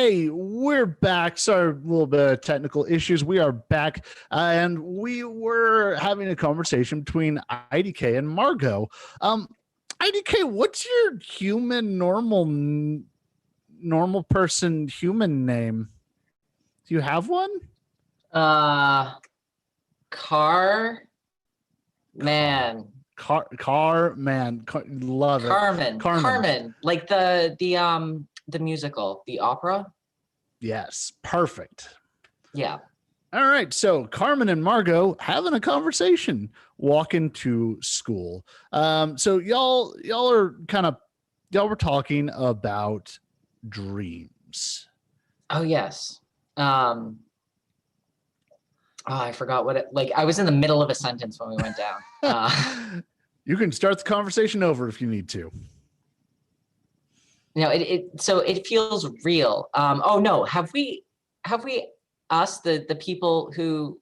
Hey, we're back. Sorry, a little bit of technical issues. We are back, and we were having a conversation between IDK and Margot. Um, IDK, what's your normal person human name? Do you have one? Uh, car man. Car man. Love it. Carmen, like the musical, the opera. Yes, perfect. Yeah. All right, so Carmen and Margot having a conversation walking to school. So y'all are y'all were talking about dreams. Oh yes. I forgot what it like. I was in the middle of a sentence when we went down. You can start the conversation over if you need to. So it feels real. Oh no, have we us the people who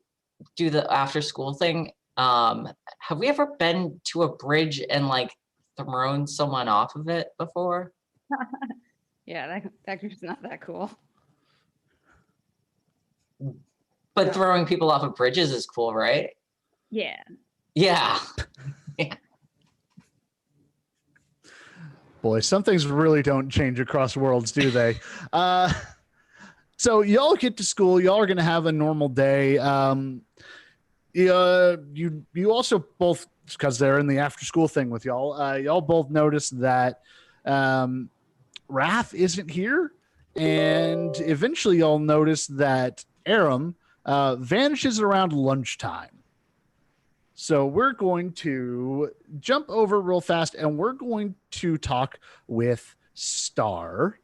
do the after school thing? Have we ever been to a bridge and like thrown someone off of it before? Yeah, that group's not that cool. But throwing people off of bridges is cool, right? Yeah. Yeah. Yeah. Boy, some things really don't change across worlds, do they? So y'all get to school. Y'all are going to have a normal day. You also both, because they're in the after school thing with y'all, y'all both notice that Raph isn't here. And eventually y'all notice that Aram vanishes around lunchtime. So we're going to jump over real fast and we're going to talk with Star.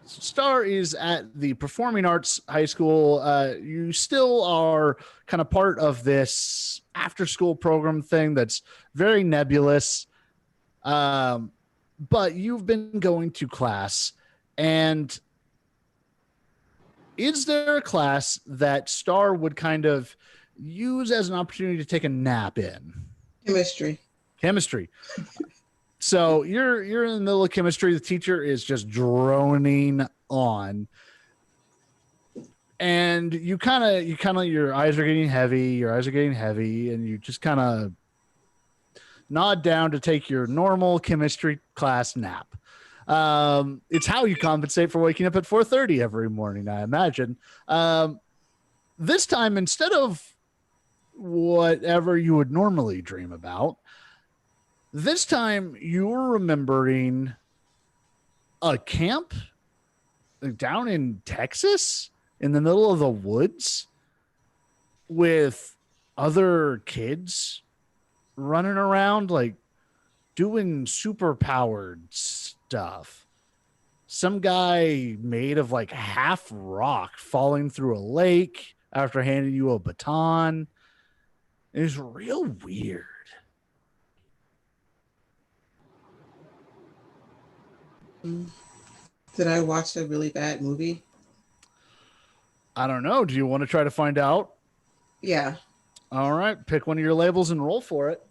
Star is at the Performing Arts High School. You still are kind of part of this after school program thing that's very nebulous. But you've been going to class, and is there a class that Star would kind of use as an opportunity to take a nap in? Chemistry. So you're in the middle of chemistry. The teacher is just droning on, and you kind of your eyes are getting heavy. And you just kind of nod down to take your normal chemistry class nap. It's how you compensate for waking up at 4:30 every morning, I imagine. This time, instead of whatever you would normally dream about, this time you're remembering a camp down in Texas in the middle of the woods with other kids running around, like doing super powered stuff. Some guy made of like half rock falling through a lake after handing you a baton. It was real weird. Did I watch a really bad movie? I don't know. Do you want to try to find out? Yeah. All right. Pick one of your labels and roll for it.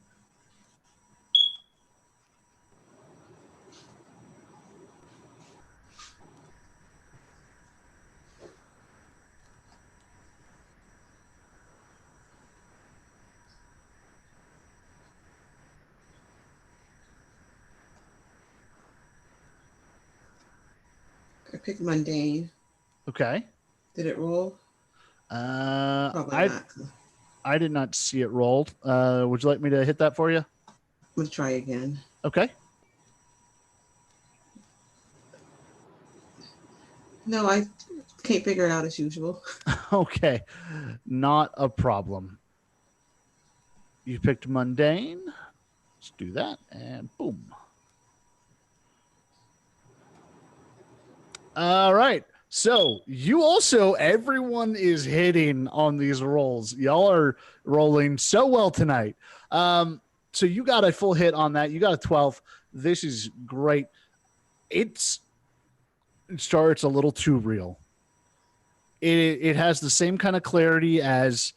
I picked mundane. Okay. Did it roll? Probably not. I did not see it rolled. Would you like me to hit that for you? I'm going to try again. Okay. No, I can't figure it out as usual. Okay. Not a problem. You picked mundane. Let's do that. And boom. All right. So you also, everyone is hitting on these rolls. Y'all are rolling so well tonight. So you got a full hit on that. You got a 12. This is great. It's a little too real. It has the same kind of clarity as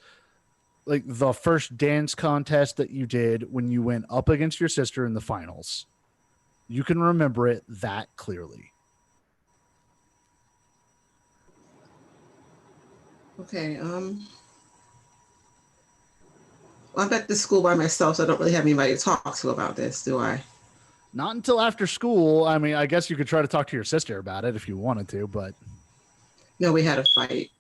like the first dance contest that you did when you went up against your sister in the finals. You can remember it that clearly. Okay. Well, I'm at the school by myself, so I don't really have anybody to talk to about this, do I? Not until after school. I mean, I guess you could try to talk to your sister about it if you wanted to, but No, we had a fight.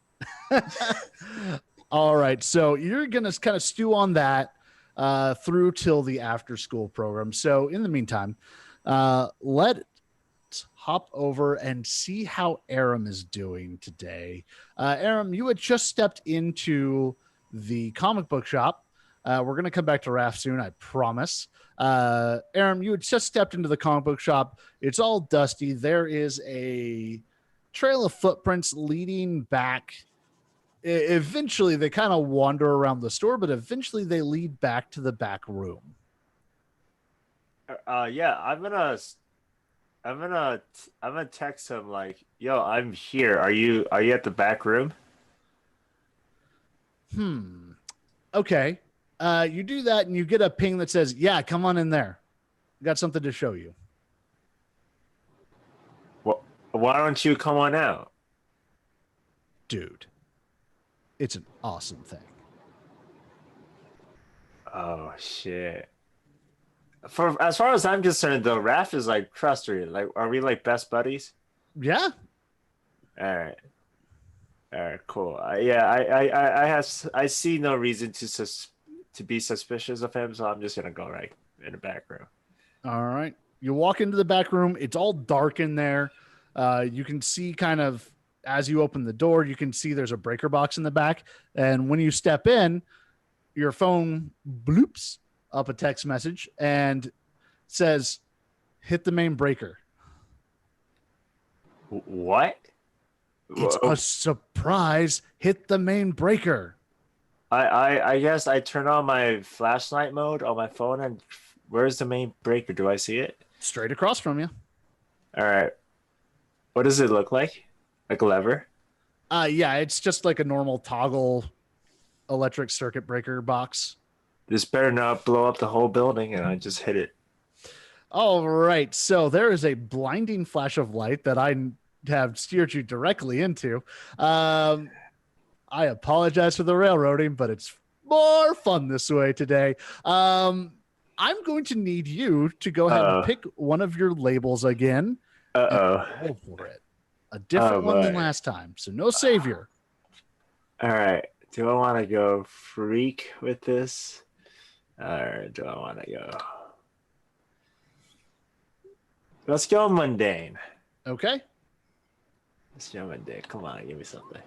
all right. So you're gonna kind of stew on that through till the after school program. So in the meantime, let's hop over and see how Aram is doing today. Aram, you had just stepped into the comic book shop. We're gonna come back to Raph soon, I promise. Aram, you had just stepped into the comic book shop. It's all dusty. There is a trail of footprints leading back. Eventually, they kind of wander around the store, but eventually they lead back to the back room. Yeah, I'm gonna text him like, "Yo, I'm here. Are you at the back room?" Okay. You do that and you get a ping that says, "Yeah, come on in there. Got something to show you." Well, why don't you come on out? Dude, it's an awesome thing. Oh shit. For as far as I'm concerned, though, Raph is like trustworthy. Like, are we like best buddies? Yeah. All right, cool. I see no reason to be suspicious of him, so I'm just gonna go right in the back room. All right. You walk into the back room. It's all dark in there. You can see kind of as you open the door, you can see there's a breaker box in the back. And when you step in, your phone bloops up a text message and says, "Hit the main breaker." What? It's a surprise. Hit the main breaker. I guess I turn on my flashlight mode on my phone, and where's the main breaker? Do I see it? Straight across from you. All right. What does it look like? Like a lever? Yeah, it's just like a normal toggle electric circuit breaker box. This better not blow up the whole building, and I just hit it. All right. So there is a blinding flash of light that I have steered you directly into. I apologize for the railroading, but it's more fun this way today. I'm going to need you to go ahead and pick one of your labels again. Uh-oh. Go for it. A different one than last time. So no savior. All right. Do I want to go freak with this? Or do I want to go... Let's go mundane. Okay. Let's go mundane. Come on, give me something.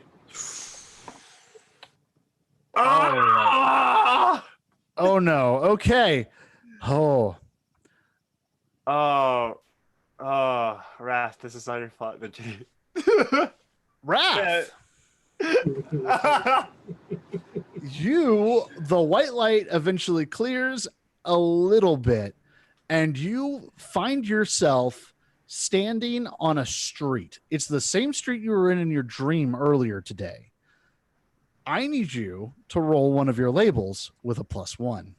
Oh, oh no. Okay. Oh. Oh. Oh, Raph, this is not your fault. Raph. The white light eventually clears a little bit, and you find yourself standing on a street. It's the same street you were in your dream earlier today. I need you to roll one of your labels with a +1.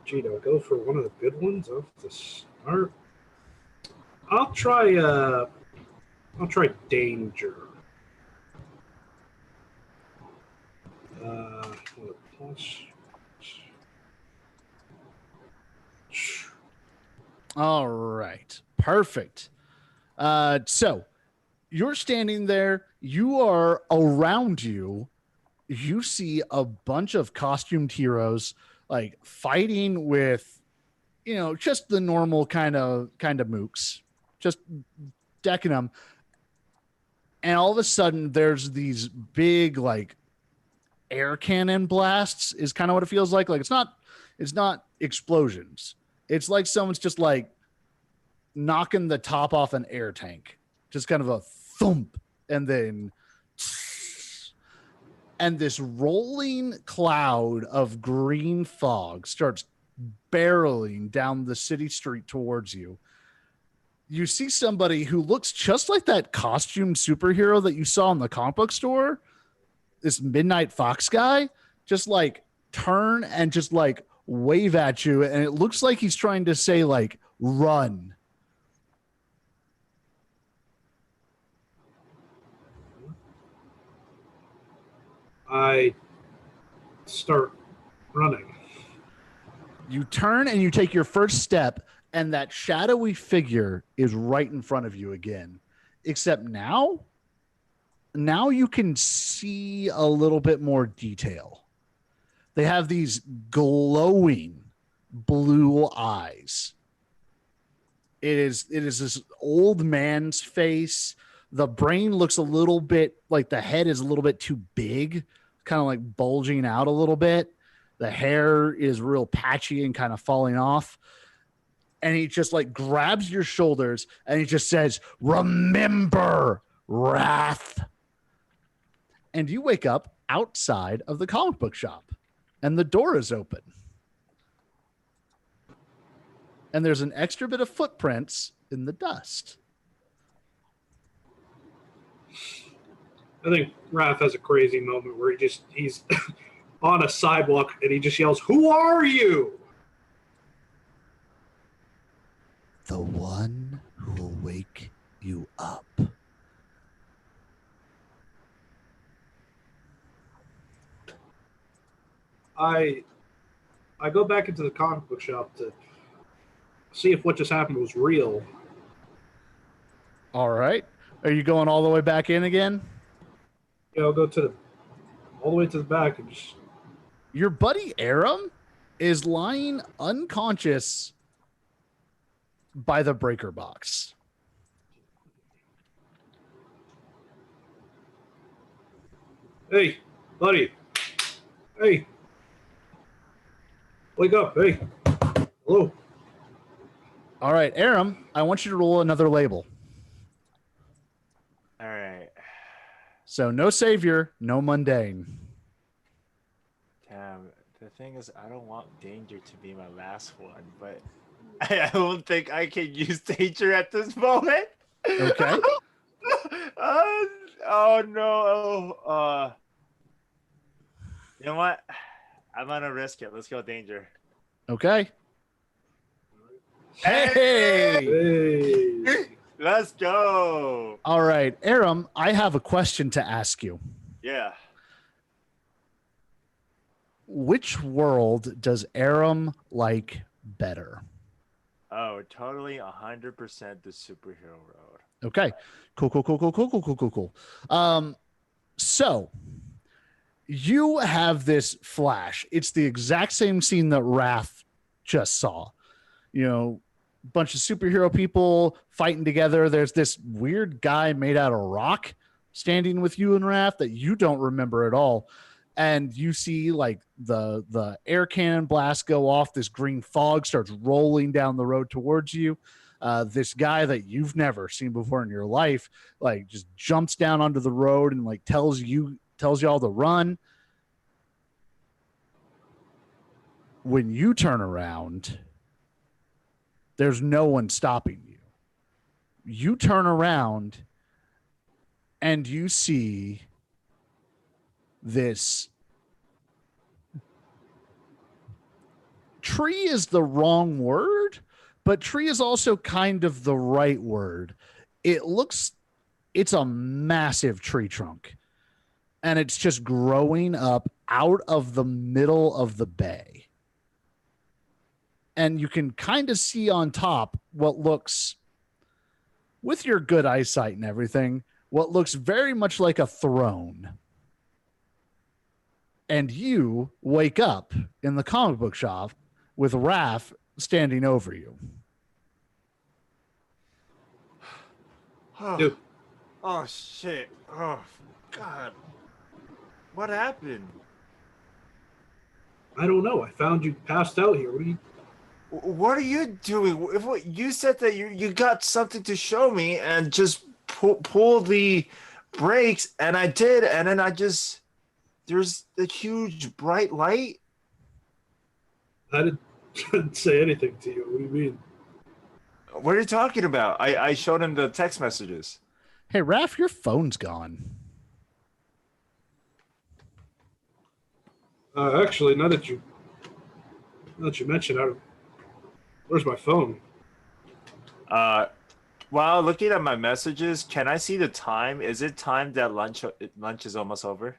Gee, do I go for one of the good ones off the start? I'll try danger. What a plus. All right. Perfect. So you're standing there. You are around you. You see a bunch of costumed heroes like fighting with, just the normal kind of mooks, just decking them. And all of a sudden there's these big like air cannon blasts is kind of what it feels like. Like it's not explosions. It's like someone's just like knocking the top off an air tank, just kind of a thump, and then and this rolling cloud of green fog starts barreling down the city street towards you. You see somebody who looks just like that costume superhero that you saw in the comic book store, this Midnight Fox guy, just like turn and just like wave at you, and it looks like he's trying to say like run, I start running. You turn and you take your first step, and that shadowy figure is right in front of you again. Except now you can see a little bit more detail. They have these glowing blue eyes. It is this old man's face. The brain looks a little bit like the head is a little bit too big, kind of like bulging out a little bit. The hair is real patchy and kind of falling off. And he just like grabs your shoulders and he just says, "Remember, Wrath." And you wake up outside of the comic book shop and the door is open. And there's an extra bit of footprints in the dust. I think Raph has a crazy moment where he's on a sidewalk and he just yells, "Who are you?" The one who will wake you up. I go back into the comic book shop to see if what just happened was real. All right. Are you going all the way back in again? I'll go all the way to the back and just. Your buddy Aram is lying unconscious by the breaker box. Hey, buddy. Hey. Wake up. Hey. Hello. All right, Aram, I want you to roll another label. All right. So no savior, no mundane. Damn. The thing is, I don't want danger to be my last one, but I don't think I can use danger at this moment. Okay. Oh no. You know what? I'm gonna risk it. Let's go danger. Okay. Hey! Hey. Let's go. All right, Aram, I have a question to ask you. Yeah. Which world does Aram like better? Oh, totally 100% the superhero road. Okay. Cool. So you have this flash. It's the exact same scene that Wrath just saw. You know, bunch of superhero people fighting together. There's this weird guy made out of rock standing with you and Wrath that you don't remember at all. And you see like the air cannon blast go off. This green fog starts rolling down the road towards you. This guy that you've never seen before in your life, like just jumps down onto the road and like tells y'all to run. When you turn around, there's no one stopping you. You turn around and you see this tree is the wrong word, but tree is also kind of the right word. It's a massive tree trunk and it's just growing up out of the middle of the bay. And you can kind of see on top what looks, with your good eyesight and everything, what looks very much like a throne. And you wake up in the comic book shop with Raph standing over you. Dude. Oh shit. Oh God. What happened? I don't know. I found you passed out here. What are you doing? You said that you got something to show me and just pull the brakes, and I did, and then there's a huge bright light. I didn't say anything to you. What do you mean? What are you talking about? I showed him the text messages. Hey, Raph, your phone's gone. Actually, now that you mention it, where's my phone? While looking at my messages, can I see the time? Is it time that lunch is almost over?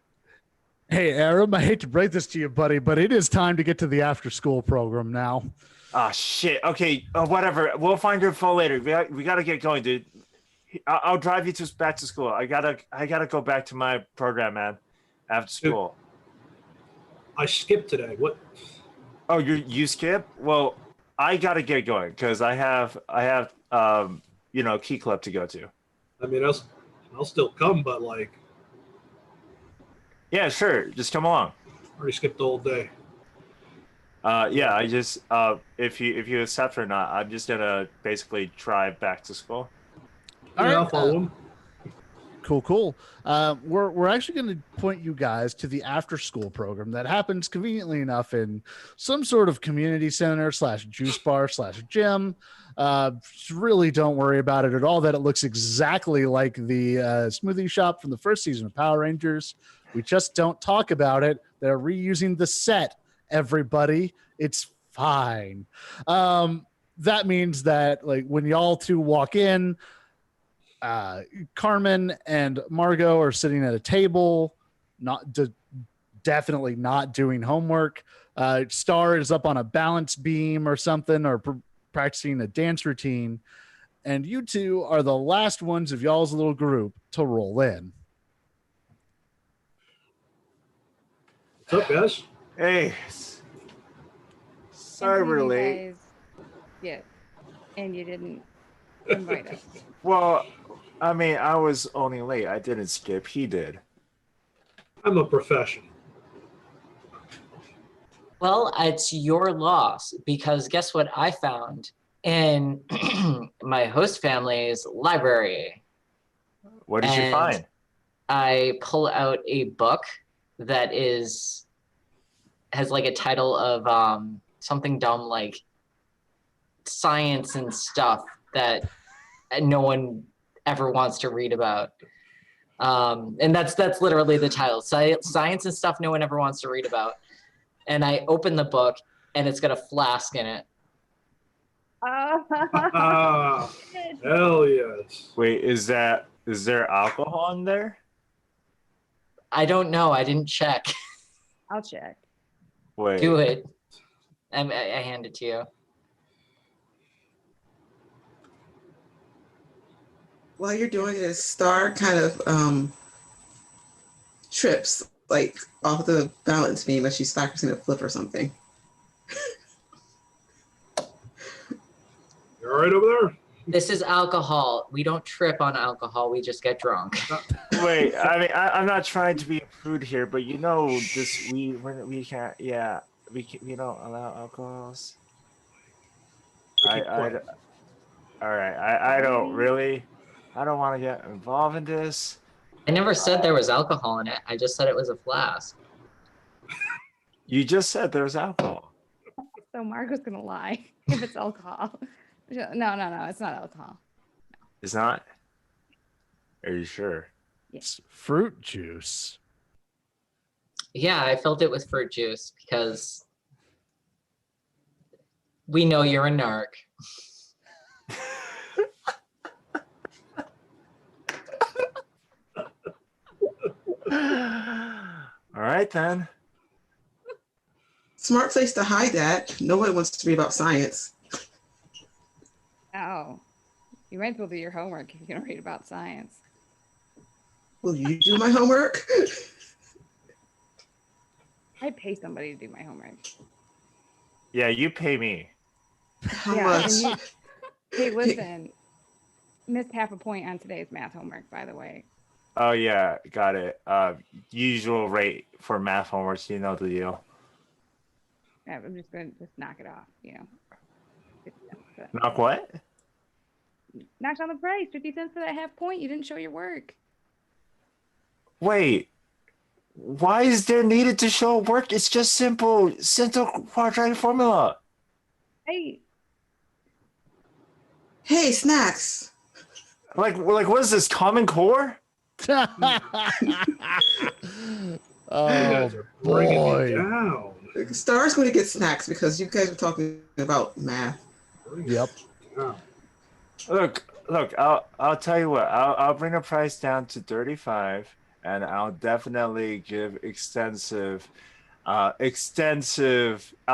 Hey, Aram, I hate to break this to you, buddy, but it is time to get to the after school program now. Ah, shit. Okay, whatever. We'll find your phone later. We gotta get going, dude. I'll drive you back to school. I gotta go back to my program, man. After school. I skipped today. What? Oh, you skip? Well, I gotta get going because I have Key Club to go to. I mean, I'll still come, but like, Yeah, sure. Just come along. I already skipped the whole day. Yeah, I just if you accept or not, I'm just gonna basically drive back to school. All Yeah, right, I'll follow him. Cool. We're actually going to point you guys to the after school program that happens conveniently enough in some sort of community center / juice bar / gym. Really don't worry about it at all. That it looks exactly like the smoothie shop from the first season of Power Rangers. We just don't talk about it. They're reusing the set. Everybody, it's fine. That means that like when y'all two walk in. Carmen and Margot are sitting at a table, definitely not doing homework. Star is up on a balance beam or something, or practicing a dance routine. And you two are the last ones of y'all's little group to roll in. What's up, guys? Hey, sorry And we're you late. guys- Yeah, and you didn't invite us. Well, I mean, I was only late. I didn't skip. He did. I'm a professional. Well, it's your loss because guess what I found in my host family's library? What did you And find? I pull out a book that has like a title of something dumb like science and stuff that no one ever wants to read about. And that's literally the title. Science and stuff no one ever wants to read about. And I open the book and it's got a flask in it. Ah, hell yes. Wait, is there alcohol in there? I don't know. I didn't check. I'll check. Wait. Do it. I hand it to you. While you're doing this, Star kind of trips like off the balance beam as she's practicing a flip or something. You all right over there? This is alcohol. We don't trip on alcohol. We just get drunk. Wait, I mean, I'm not trying to be prude here, but you know, we can't. Yeah, we don't allow alcohols. Keep quiet. All right. I don't want to get involved in this. I never said there was alcohol in it. I just said it was a flask. You just said there was alcohol. So Marco's gonna lie if it's alcohol. No, it's not alcohol. It's not. Are you sure? It's fruit juice. Yeah, I filled it with fruit juice because we know you're a narc. All right then. Smart place to hide that. No one wants to read about science. Oh, you might as well do your homework if you're gonna read about science. Will you do my homework? I pay somebody to do my homework. Yeah, you pay me. How Yeah, much? and you- Hey, listen, missed half a point on today's math homework, by the way. Oh yeah, got it. Usual rate for math homeworks. You know the deal. Yeah, I'm just gonna knock it off, you know. 50 cents for that. Knock what? Knocked on the price, 50 cents for that half point. You didn't show your work. Wait. Why is there needed to show work? It's just simple quadratic formula. Hey, Hey, snacks. Like what is this? Common Core? You Oh guys are bringing boy. me down. Star's going to get snacks because you guys were talking about math. Yep. Down. Look. I'll tell you what. I'll bring the price down to 35, and I'll definitely give extensive. I'll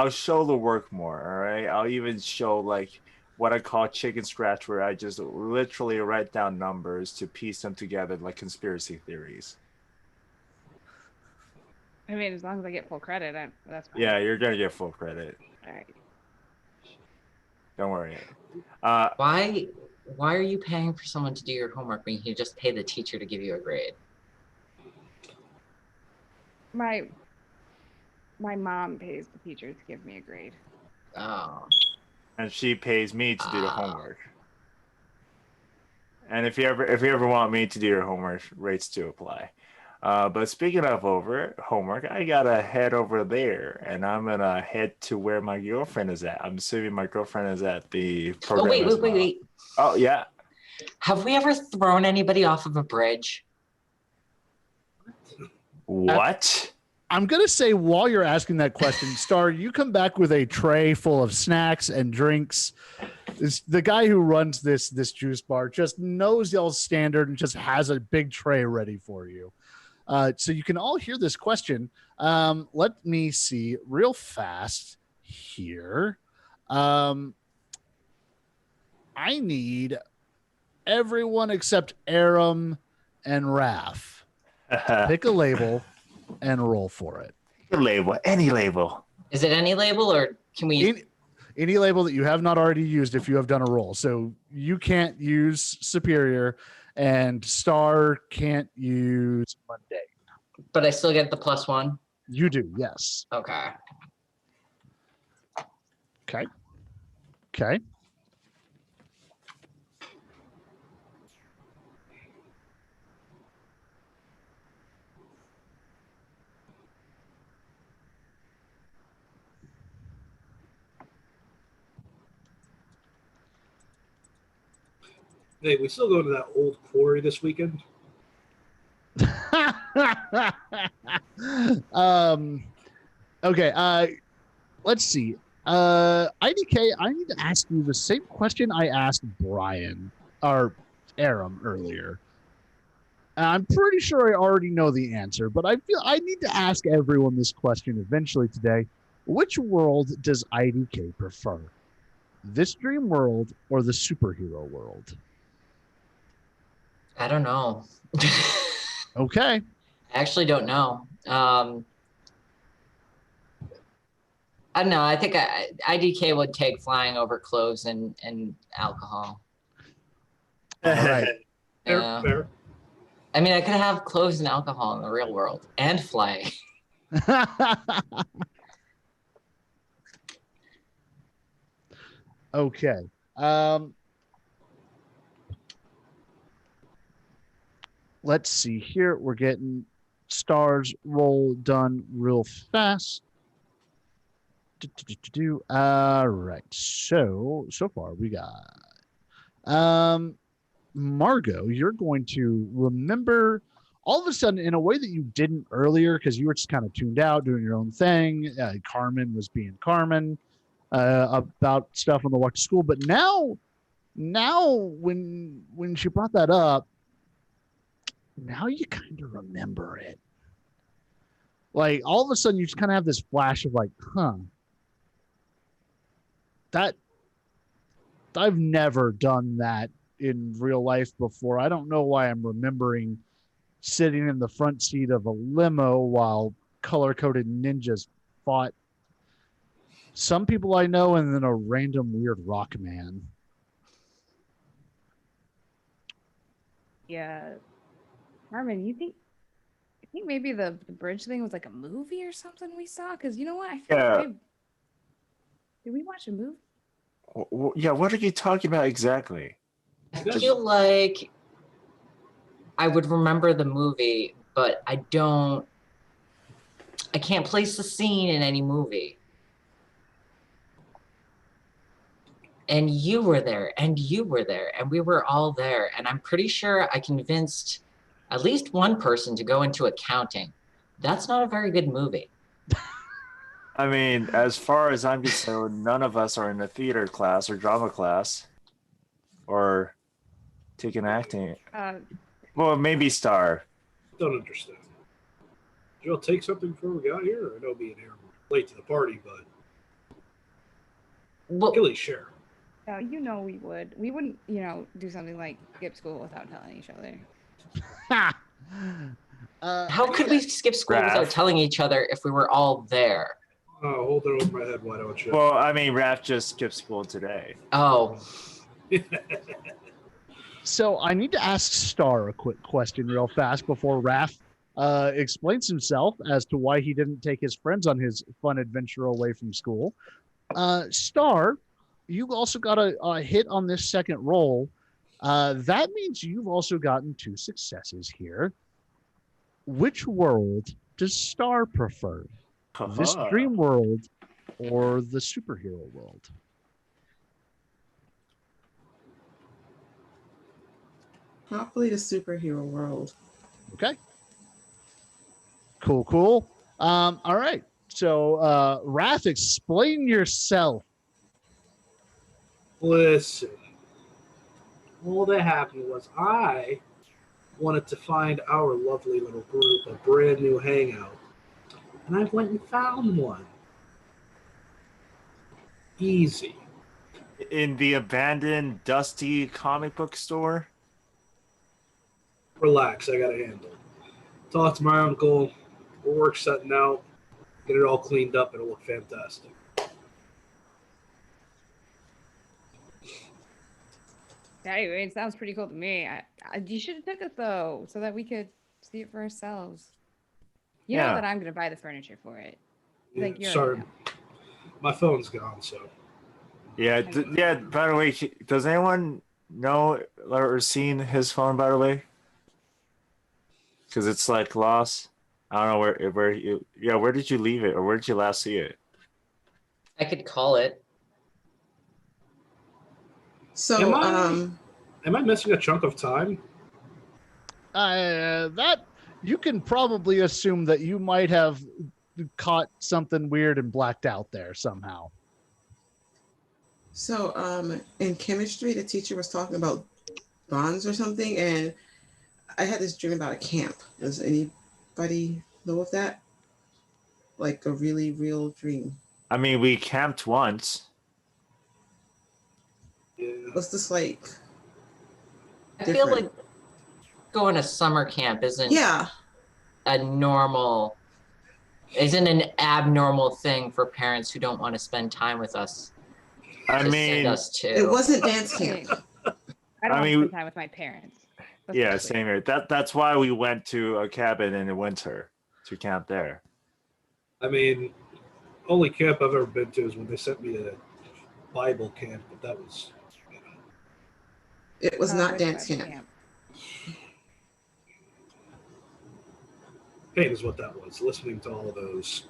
show the work more. All right. I'll even show like what I call chicken scratch, where I just literally write down numbers to piece them together like conspiracy theories. I mean, as long as I get full credit, that's fine. Yeah, you're gonna get full credit. All right. Don't worry. Why are you paying for someone to do your homework when you can just pay the teacher to give you a grade? My mom pays the teacher to give me a grade. Oh, And she pays me to do the Ah. homework. And if you ever want me to do your homework, rates do apply. But speaking of homework, I gotta head over there, and I'm gonna head to where my girlfriend is at. I'm assuming my girlfriend is at the oh program. wait, as wait, wait, well. wait. Oh yeah. Have we ever thrown anybody off of a bridge? What? I'm going to say while you're asking that question, Star, you come back with a tray full of snacks and drinks. The guy who runs this juice bar just knows y'all's standard and just has a big tray ready for you. So you can all hear this question. Let me see real fast here. I need everyone except Aram and Raph. Pick a label and roll for it. Label, any label. Is it any label, or can we? Any label that you have not already used if you have done a roll. So you can't use Superior, and Star can't use Mundane. But I still get the +1. You do, yes. Okay. Okay. Hey, we still going to that old quarry this weekend? Okay. Let's see. IDK, I need to ask you the same question I asked Brian or Aram earlier. I'm pretty sure I already know the answer, but I feel I need to ask everyone this question eventually today. Which world does IDK prefer? This dream world or the superhero world? I don't know. Okay. I actually don't know. I don't know. I think IDK would take flying over clothes and alcohol. All right. Fair, Yeah. fair. I mean, I could have clothes and alcohol in the real world and flying. Okay. Let's see here. We're getting Stars roll done real fast. All right. So far we got Margot, you're going to remember all of a sudden in a way that you didn't earlier because you were just kind of tuned out doing your own thing. Carmen was being Carmen about stuff on the walk to school, but now when she brought that up, now you kind of remember it. Like all of a sudden you just kind of have this flash of like, that I've never done that in real life before. I don't know why I'm remembering sitting in the front seat of a limo while color-coded ninjas fought some people I know and then a random weird rock man. Yeah. Carmen, you think maybe the bridge thing was like a movie or something we saw? Because you know what? I feel Yeah. like did we watch a movie? Yeah, what are you talking about exactly? I feel like I would remember the movie, but I can't place the scene in any movie. And you were there, and you were there, and we were all there. And I'm pretty sure I convinced at least one person to go into accounting. That's not a very good movie. I mean, as far as I'm concerned, none of us are in a theater class or drama class or taking acting. Well, maybe Star. Don't understand. Did you all take something before we got here? I know being here late to the party, but Well, at least share. No, you know we would. We wouldn't, do something like skip school without telling each other. Ha! how could we skip school without Raph. telling each other if we were all there? Oh, hold it over my head. Why don't you? Well, I mean, Raph just skipped school today. Oh, So I need to ask Star a quick question real fast before Raph explains himself as to why he didn't take his friends on his fun adventure away from school. Star, you also got a hit on this second roll. That means you've also gotten 2 successes here. Which world does Star prefer? This Haha. dream world or the superhero world? Probably the superhero world. Okay. Cool. All right. So, Raph, explain yourself. Listen, all that happened was I wanted to find our lovely little group a brand new hangout, and I went and found one. Easy. In the abandoned, dusty comic book store. Relax, I got a handle. Talk to my uncle. We'll work something out. Get it all cleaned up. It'll look fantastic. Anyway, it sounds pretty cool to me. You should have took us though, so that we could see it for ourselves. You know Yeah. that I'm gonna buy the furniture for it. Yeah, Like, you're sorry, right my phone's gone. So Yeah, yeah. By the way, does anyone know or seen his phone? By the way, because it's like lost. I don't know where you. Yeah, where did you leave it, or where did you last see it? I could call it. So, am I missing a chunk of time? That you can probably assume that you might have caught something weird and blacked out there somehow. In chemistry, the teacher was talking about bonds or something, and I had this dream about a camp. Does anybody know of that? Like a really real dream. I mean, we camped once. Yeah. What's this like? I feel Different. like going to summer camp isn't Yeah. isn't an abnormal thing for parents who don't want to spend time with us I to send mean, us to. It wasn't dance camp. now. I don't I want to mean, spend time with my parents. Let's yeah, be clear. same here. That's why we went to a cabin in the winter to camp there. I mean, only camp I've ever been to is when they sent me to Bible camp, but that was, It was not Which dance one? camp. pain is what that was. Listening to all of those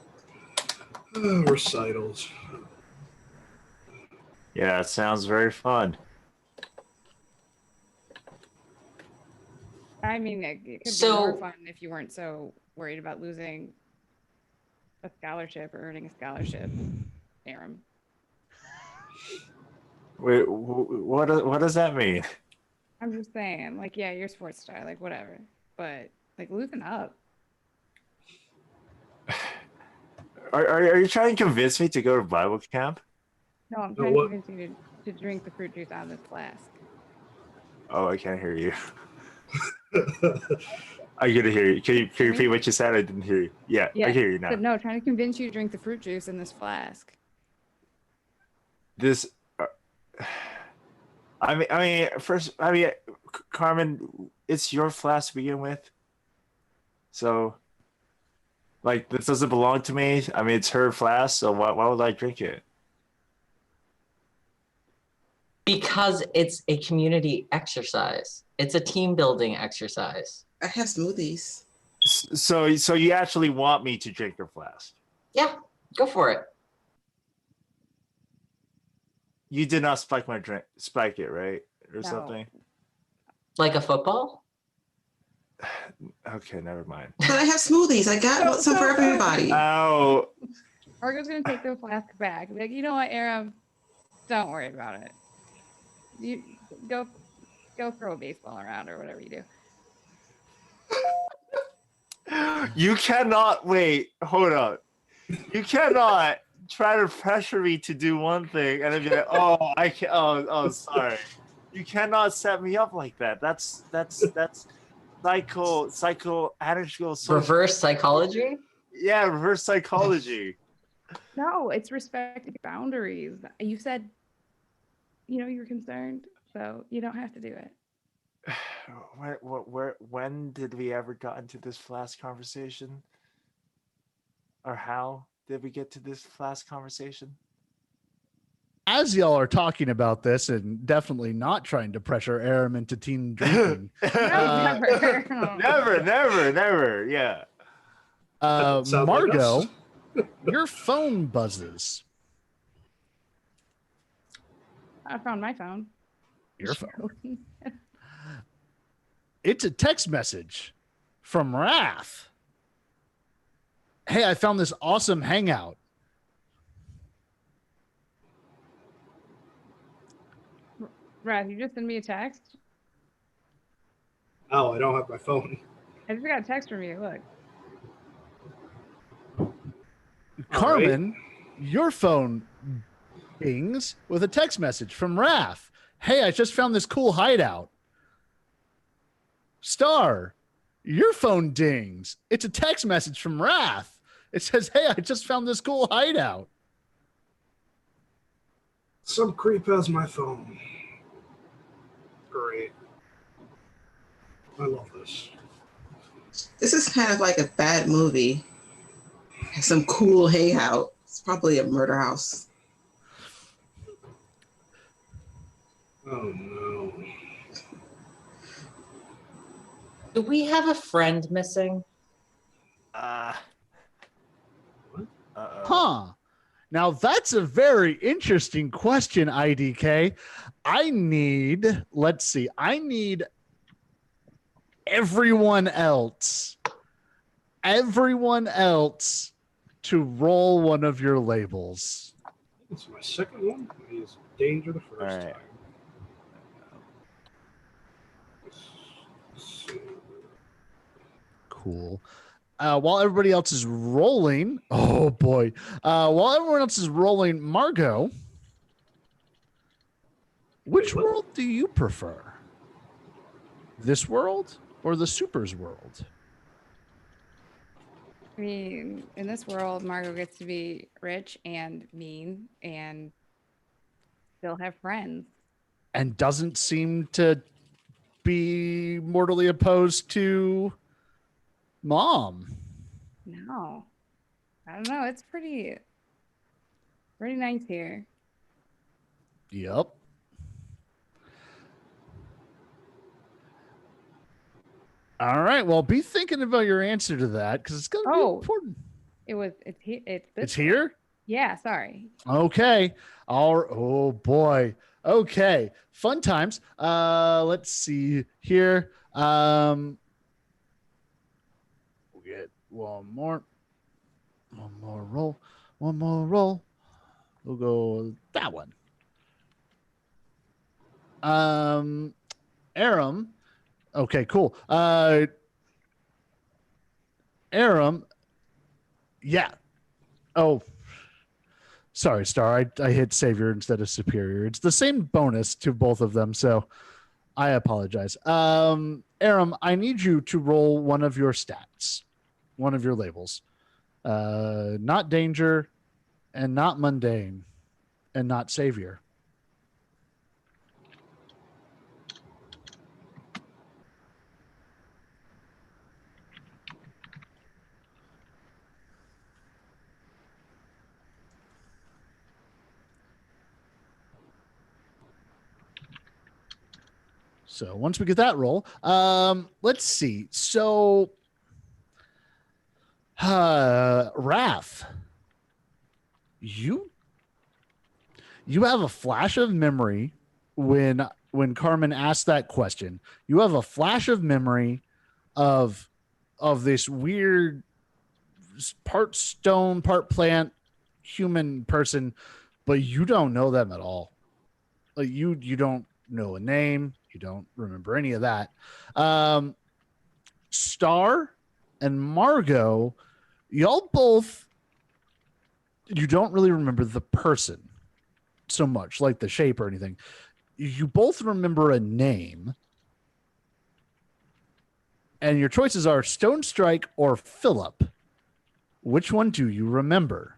recitals. Yeah, it sounds very fun. I mean, it could be So- more fun if you weren't so worried about losing a scholarship or earning a scholarship, Aram. Wait, what does that mean? I'm just saying, like, yeah, you're a sports star, like, whatever. But, like, losing up. Are you trying to convince me to go to Bible camp? No, I'm No, trying to what- convince you to drink the fruit juice out of this flask. Oh, I can't hear you. I couldn't hear you. Can you repeat what you said? I didn't hear you. Yeah, Yeah, I hear you now. But no, trying to convince you to drink the fruit juice in this flask. This, first, Carmen, it's your flask to begin with. So, like, this doesn't belong to me. I mean, it's her flask, so why would I drink it? Because it's a community exercise. It's a team building exercise. I have smoothies. So you actually want me to drink your flask? Yeah, go for it. You did not spike my drink, spike it, right, or No. something? Like a football? Okay, never mind. But I have smoothies. I got some for everybody. Oh, Argo's gonna take the flask back. Be like, you know what, Aram? Don't worry about it. You go throw a baseball around or whatever you do. You cannot wait. Hold up. You cannot try to pressure me to do one thing and then be like, oh, I can't. Oh, sorry. You cannot set me up like that. That's psychoanalytical social. Reverse psychology? Yeah, reverse psychology. No, it's respecting boundaries. You said, you're concerned, so you don't have to do it. When did we ever got into this flask conversation? Or how did we get to this flask conversation? As y'all are talking about this and definitely not trying to pressure Aram into teen drinking, Never. never. Yeah. Sounds like Margot, us. your phone buzzes. I found my phone. Your phone. It's a text message from Wrath. Hey, I found this awesome hangout. Brad, you just sent me a text. Oh, I don't have my phone. I just got a text from you. Look. Carmen, your phone dings with a text message from Wrath. Hey, I just found this cool hideout. Star, your phone dings. It's a text message from Wrath. It says, hey, I just found this cool hideout. Some creep has my phone. Great. I love this. This is kind of like a bad movie. Some cool hangout. It's probably a murder house. Oh no. Do we have a friend missing? Uh-oh. Huh. Now that's a very interesting question, IDK. I need everyone else to roll one of your labels. It's my second one. I used danger the first All right. time. Let's see. Cool. While everybody else is rolling, oh boy. While everyone else is rolling, Margot, which Wait, what? world do you prefer? This world or the Supers world? I mean, in this world, Margot gets to be rich and mean and still have friends. And doesn't seem to be mortally opposed to Mom. No, I don't know. It's pretty nice here. Yep. All right. Well, be thinking about your answer to that because it's going to be Oh. important. It's Here? Yeah, sorry. Okay. Oh boy. Okay. Fun times. Let's see here. We'll get one more roll. One more roll. We'll go that one. Aram. Okay, cool. Aram. Yeah. Oh, sorry, Star. I hit Savior instead of Superior. It's the same bonus to both of them, so I apologize. Aram, I need you to roll one of your stats, one of your labels. Not danger, and not mundane, and not Savior. So once we get that roll, let's see. So, Wrath, you have a flash of memory when Carmen asked that question. You have a flash of memory of this weird part stone, part plant, human person, but you don't know them at all. Like you don't know a name. You don't remember any of that. Star, and Margot, y'all both, you don't really remember the person so much, like the shape or anything. You both remember a name. And your choices are Stone Strike or Philip. Which one do you remember?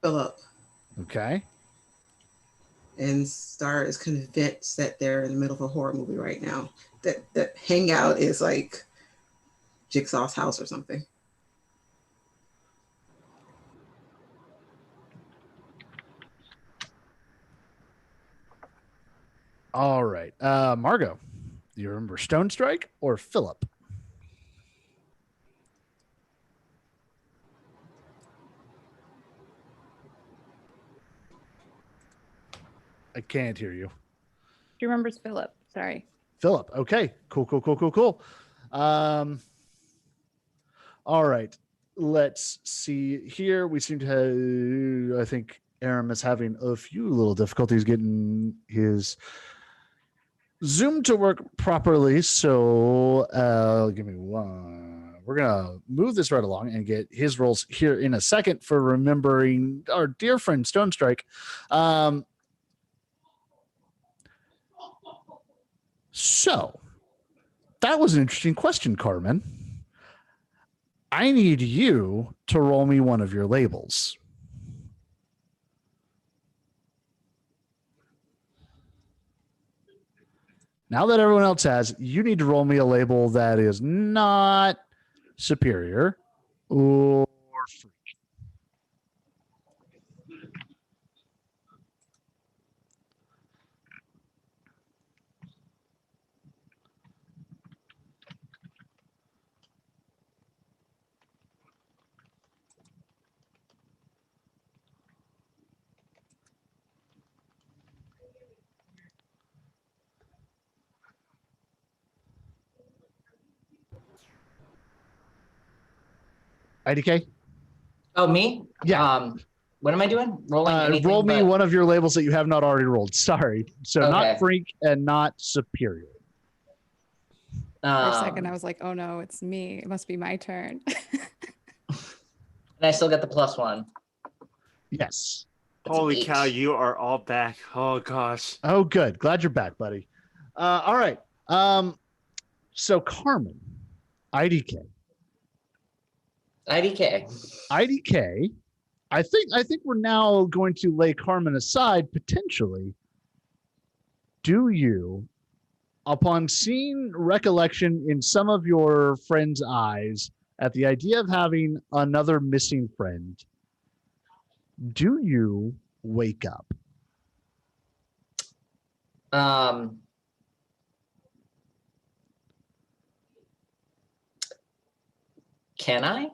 Philip. Okay. And Star is convinced that they're in the middle of a horror movie right now. That hangout is like Jigsaw's house or something. All right. Margot, do you remember Stone Strike or Philip? I can't hear you. She remembers Philip. Sorry. Philip. Okay. Cool. All right. Let's see here. We seem to have, I think Aram is having a few little difficulties getting his Zoom to work properly. So give me one. We're going to move this right along and get his rolls here in a second for remembering our dear friend Stone Strike. So that was an interesting question, Carmen. I need you to roll me one of your labels. Now that everyone else has, you need to roll me a label that is not superior or freak. IDK? Oh, me? Yeah. What am I doing? Rolling anything roll me but- one of your labels that you have not already rolled. Sorry. So Okay. not freak and not superior. For a second, I Um, was like, oh no, it's me. It must be my turn. and I still get the +1. Yes. That's an Holy 8. cow, you are all back. Oh gosh. Oh, good. Glad you're back, buddy. All right. So Carmen, IDK. IDK. IDK. I think we're now going to lay Carmen aside potentially. Do you, upon seeing recollection in some of your friends' eyes at the idea of having another missing friend, do you wake up? Can I?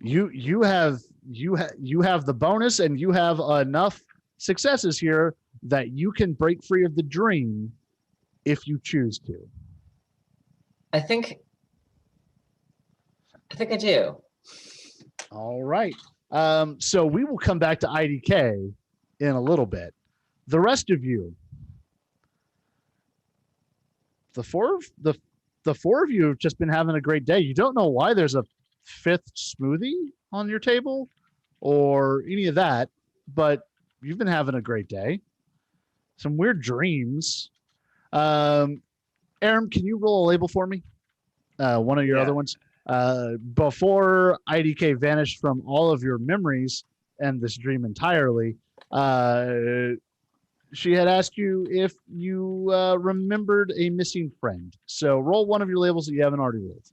You have the bonus, and you have enough successes here that you can break free of the dream if you choose to. I think I do. All right. So we will come back to IDK in a little bit. The rest of you, the four of you have just been having a great day. You don't know why there's a 5th smoothie on your table or any of that, but you've been having a great day. Some weird dreams. Aram, can you roll a label for me? One of your Yeah. other ones. Before IDK vanished from all of your memories and this dream entirely, she had asked you if you remembered a missing friend. So roll one of your labels that you haven't already rolled.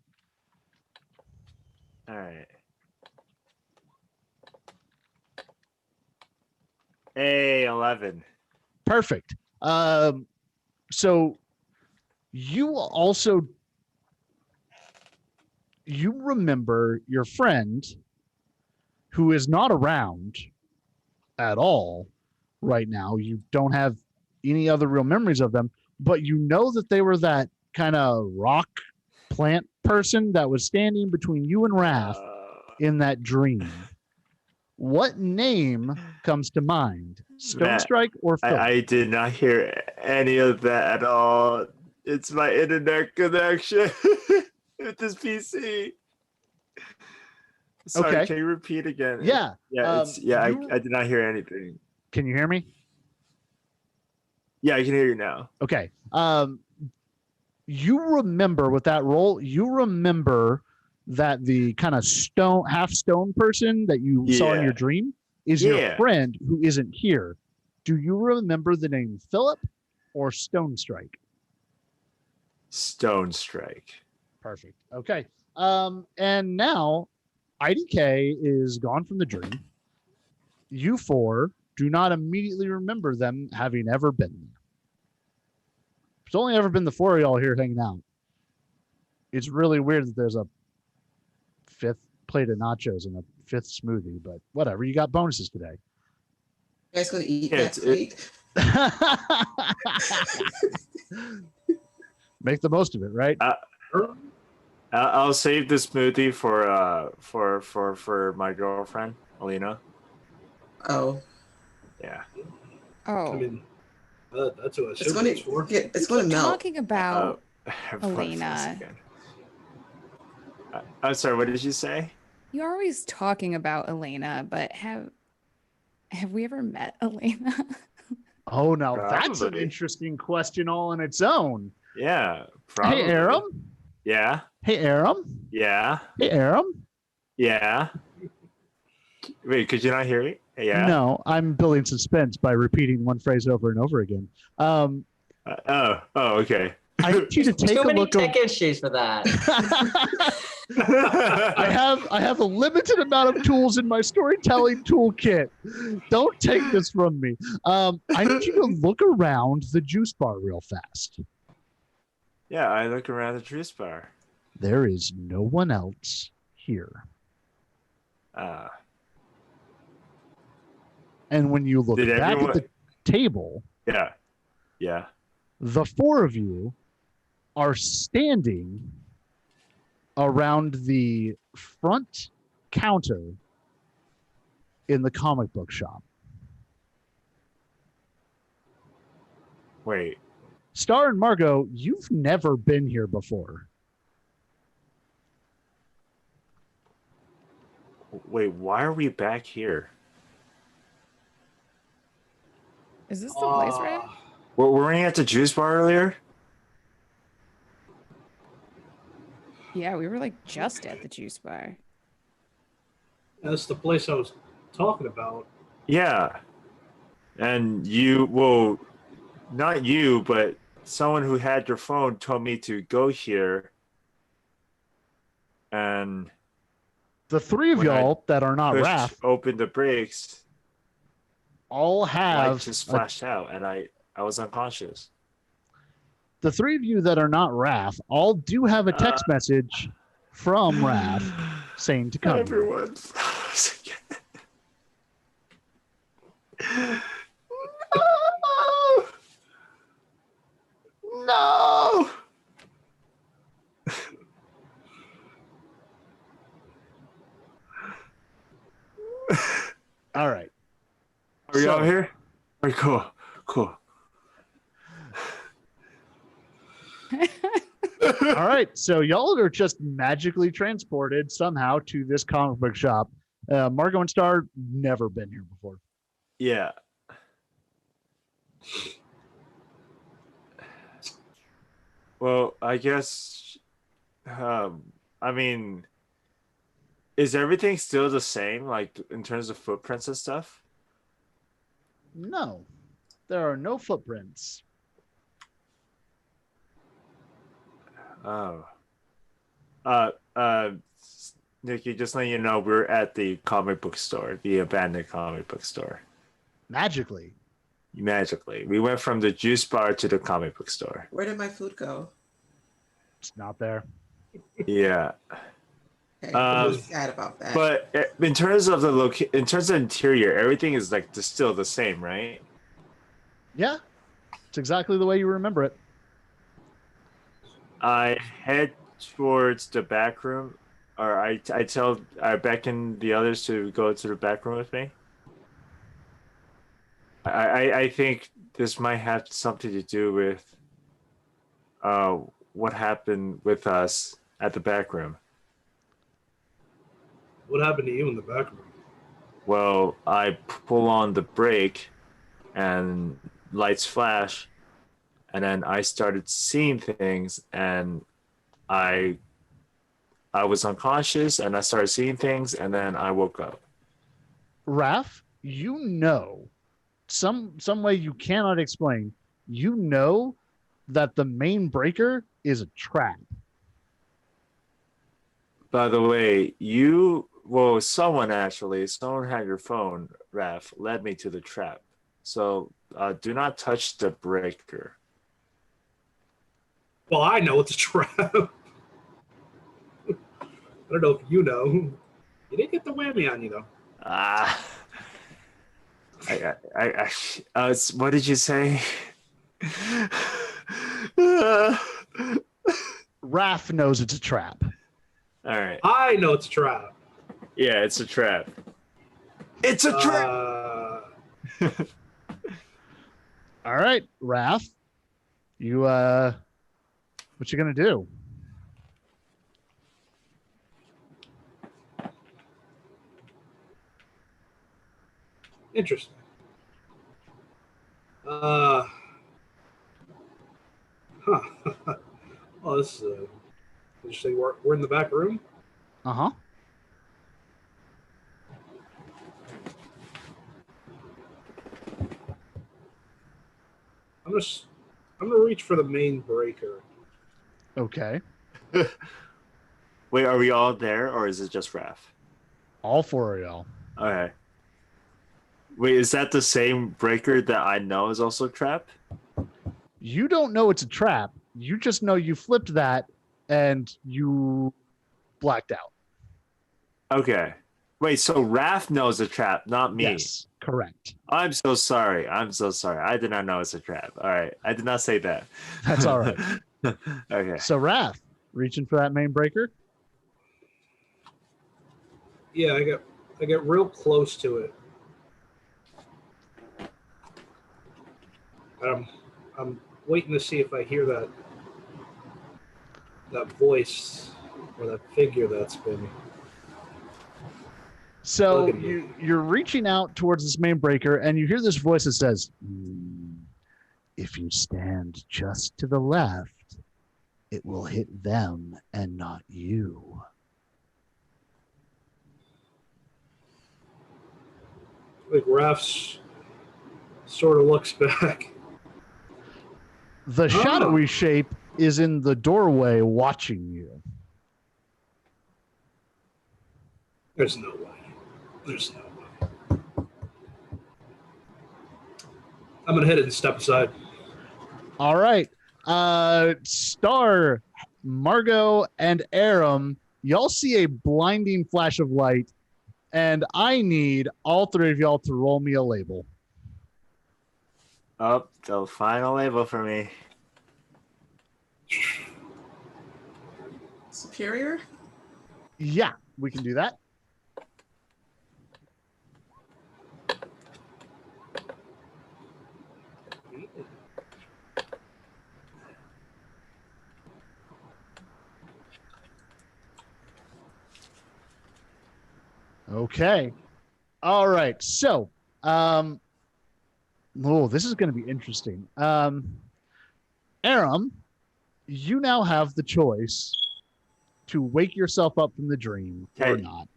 All right. A11. Perfect. So you remember your friend who is not around at all right now. You don't have any other real memories of them, but you know that they were that kind of rock plant person that was standing between you and Raph in that dream. What name comes to mind? Stone Matt, Strike or Philip? I did not hear any of that at all. It's my internet connection. with this PC. Sorry, Okay. can you repeat again? Yeah. Yeah, you- I did not hear anything. Can you hear me? Yeah, I can hear you now. Okay. You remember with that roll, you remember that the kind of half stone person that you saw in Yeah. your dream is your Yeah. friend who isn't here. Do you remember the name Philip or Stone Strike? Stone Strike. Perfect. Okay. And now IDK is gone from the dream. You four do not immediately remember them having ever been there. It's only ever been the four of y'all here hanging out. It's really weird that there's a fifth plate of nachos and a fifth smoothie, but whatever. You got bonuses today. You guys gonna eat Yeah, next week? Make the most of it, right? I'll save the smoothie for my girlfriend, Alina. Oh, Yeah. Oh, I mean, that's what I it's assume gonna it's for. it's gonna melt. talking about Have fun for a Elena. second. I'm sorry. What did you say? you're always talking about Elena, but have we ever met Elena? Oh, now that's an Probably. interesting question all on its own. Yeah. Probably. Hey, Aram. Yeah. Hey, Aram. Yeah. Hey, Aram. Yeah. Wait, could you not hear me? Yeah. No, I'm building suspense by repeating one phrase over and over again. Oh. Okay. I need you to take Too a many look. tech issues for that. I have a limited amount of tools in my storytelling toolkit. Don't take this from me. I need you to look around the juice bar real fast. Yeah, I look around the juice bar. There is no one else here. And when you look Did back everyone- at the table, Yeah. Yeah. the four of you are standing around the front counter in the comic book shop. Wait. Star and Margot, you've never been here before. Wait, why are we back here? Is this the place we're at? Were we at the juice bar earlier? Yeah, we were like just at the juice bar. That's the place I was talking about. Yeah. And you, well, not you, but someone who had your phone told me to go here. And The three of When I y'all that are not pushed Raph open the brakes, all light have just flashed out, and I was unconscious. the three of you that are not Raph all do have a text message from Raph saying to come. Everyone. No! No! All right. Are you all So- here? All right, cool. All right. So y'all are just magically transported somehow to this comic book shop. Margot and Star never been here before. Yeah. Well, I guess, I mean, is everything still the same, like in terms of footprints and stuff? No, there are no footprints. Oh. Nikki, just letting you know, we're at the comic book store, the abandoned comic book store. Magically. Magically. We went from the juice bar to the comic book store. Where did my food go? It's not there. Yeah. Okay, Um, I'm sad about that. But in terms of in terms of interior, everything is like still the same, right? Yeah. It's exactly the way you remember it. I head towards the back room, or I beckon the others to go to the back room with me. I think this might have something to do with what happened with us at the back room. What happened to you in the back room? Well, I pull on the brake and lights flash, and then I started seeing things, and I was unconscious, and I started seeing things, and then I woke up. Raph, you know, some way you cannot explain, you know that the main breaker is a trap. By the way, someone had your phone, Raph, led me to the trap. So do not touch the breaker. Well, I know it's a trap. I don't know if you know. You didn't get the whammy on you though. What did you say? Raph knows it's a trap. All right. I know it's a trap. Yeah, it's a trap. It's a trap. All right, Raph, you what you gonna do? Interesting. Oh, this is interesting. We're in the back room. Uh-huh. I'm gonna reach for the main breaker. Okay. Wait, are we all there, or is it just Raph? All four of y'all. Okay. Wait, is that the same breaker that I know is also a trap? You don't know it's a trap. You just know you flipped that and you blacked out. Okay. Wait, so Raph knows a trap, not me. Yes, correct. I'm so sorry. I did not know it's a trap. All right. I did not say that. That's all right. Okay. So Raph, reaching for that main breaker. Yeah, I get real close to it. I'm waiting to see if I hear that voice or that figure that's been. So Look at me. you're reaching out towards this main breaker, and you hear this voice that says, if you stand just to the left, it will hit them and not you. Like Raph's sort of looks back. The shadowy shape is in the doorway watching you. There's no way. There's no way. I'm gonna hit it and step aside. All right. Star, Margot, and Aram, y'all see a blinding flash of light, and I need all three of y'all to roll me a label. Oh, the final label for me. Superior? Yeah, we can do that. Okay. All right. So, this is going to be interesting. Aram, you now have the choice to wake yourself up from the dream or Okay. not.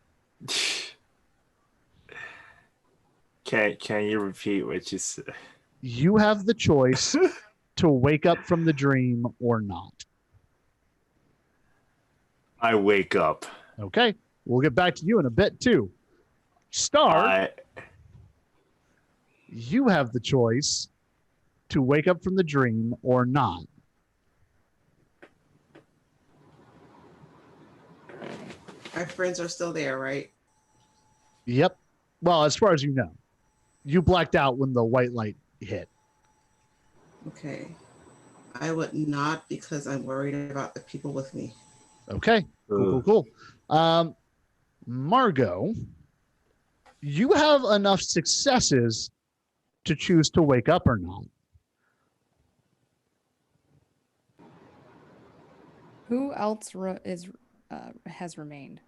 Can you repeat what you said? You have the choice to wake up from the dream or not. I wake up. Okay. We'll get back to you in a bit too. Star, you have the choice to wake up from the dream or not. Our friends are still there, right? Yep. Well, as far as you know, you blacked out when the white light hit. Okay. I would not because I'm worried about the people with me. Okay. Cool. Margot, you have enough successes to choose to wake up or not. Who else has remained?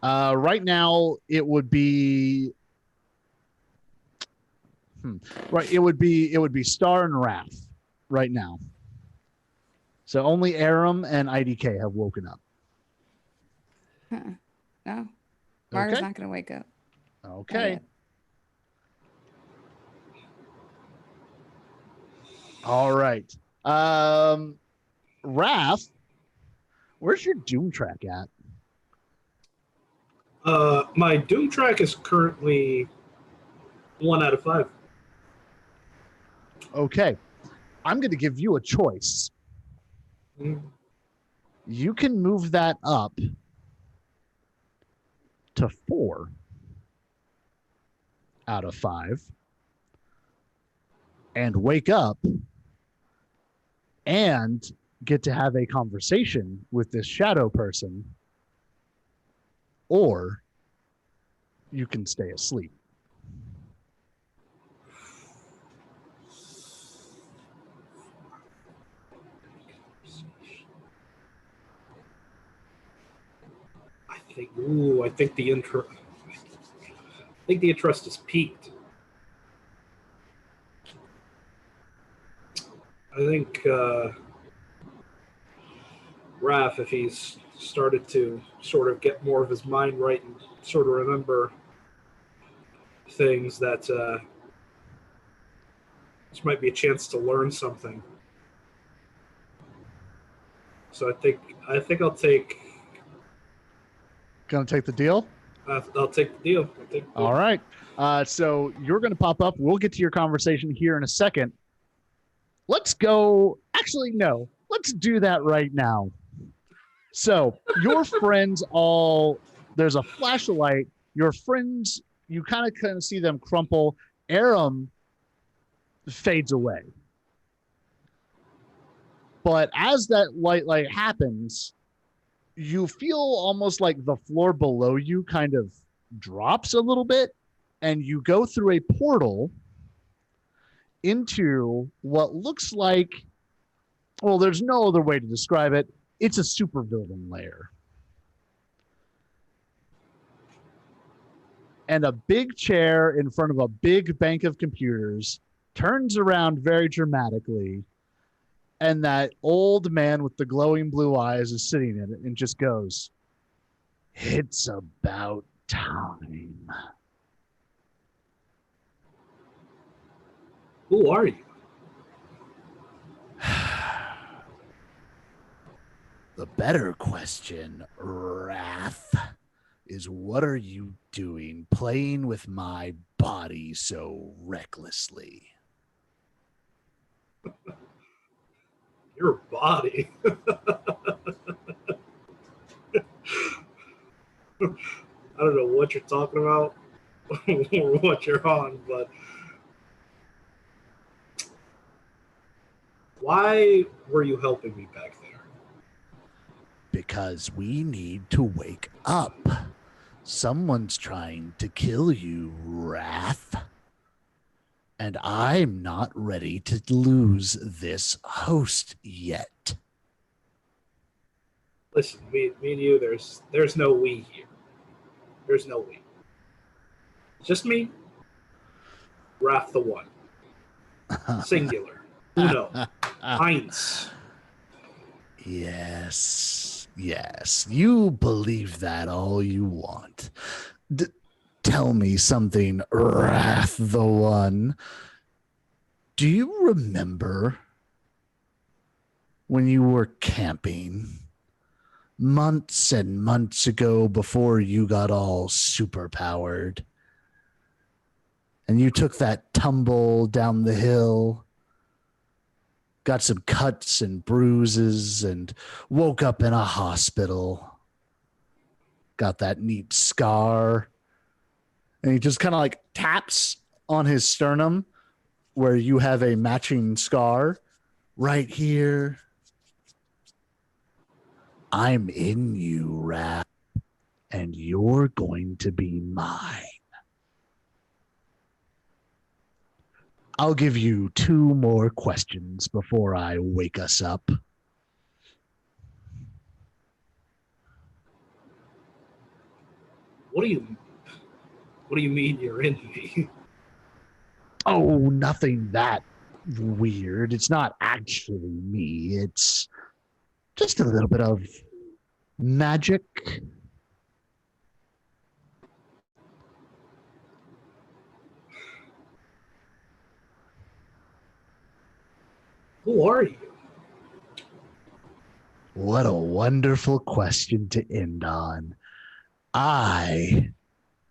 Right now, it would be right. It would be Star and Wrath right now. So only Aram and IDK have woken up. Huh. No, Mario's Okay. not going to wake up. Not Okay. yet. All right. Wrath, where's your Doom track at? My Doom track is currently 1 out of 5. Okay. I'm going to give you a choice. Mm. You can move that up to 4 out of 5 and wake up and get to have a conversation with this shadow person, or you can stay asleep. I think the interest is peaked. I think Raph, if he's started to sort of get more of his mind right and sort of remember things, that this might be a chance to learn something. So I think I'll take. Gonna take the deal? I'll take the deal. All right. So you're going to pop up. We'll get to your conversation here in a second. Let's go. Actually, no. Let's do that right now. So your friends all, there's a flashlight. Your friends, you kind of see them crumple. Aram fades away. But as that light happens, you feel almost like the floor below you kind of drops a little bit, and you go through a portal into what looks like, well, there's no other way to describe it. It's a supervillain lair. And a big chair in front of a big bank of computers turns around very dramatically, and that old man with the glowing blue eyes is sitting in it and just goes, "It's about time." Who are you? The better question, Wrath, is what are you doing playing with my body so recklessly? Your body. I don't know what you're talking about or what you're on, but why were you helping me back there? Because we need to wake up. Someone's trying to kill you, Wrath. And I'm not ready to lose this host yet. Listen, me and you, there's no we here. There's no we. Just me, Raph the One. Singular. Uno. Eins. Yes. You believe that all you want. Tell me something, Wrath the One. Do you remember when you were camping months and months ago before you got all superpowered? And you took that tumble down the hill, got some cuts and bruises, and woke up in a hospital. Got that neat scar. And he just kind of like taps on his sternum where you have a matching scar right here. I'm in you, Wrath, and you're going to be mine. I'll give you 2 more questions before I wake us up. What do you mean you're in me? Oh, nothing that weird. It's not actually me. It's just a little bit of magic. Who are you? What a wonderful question to end on. I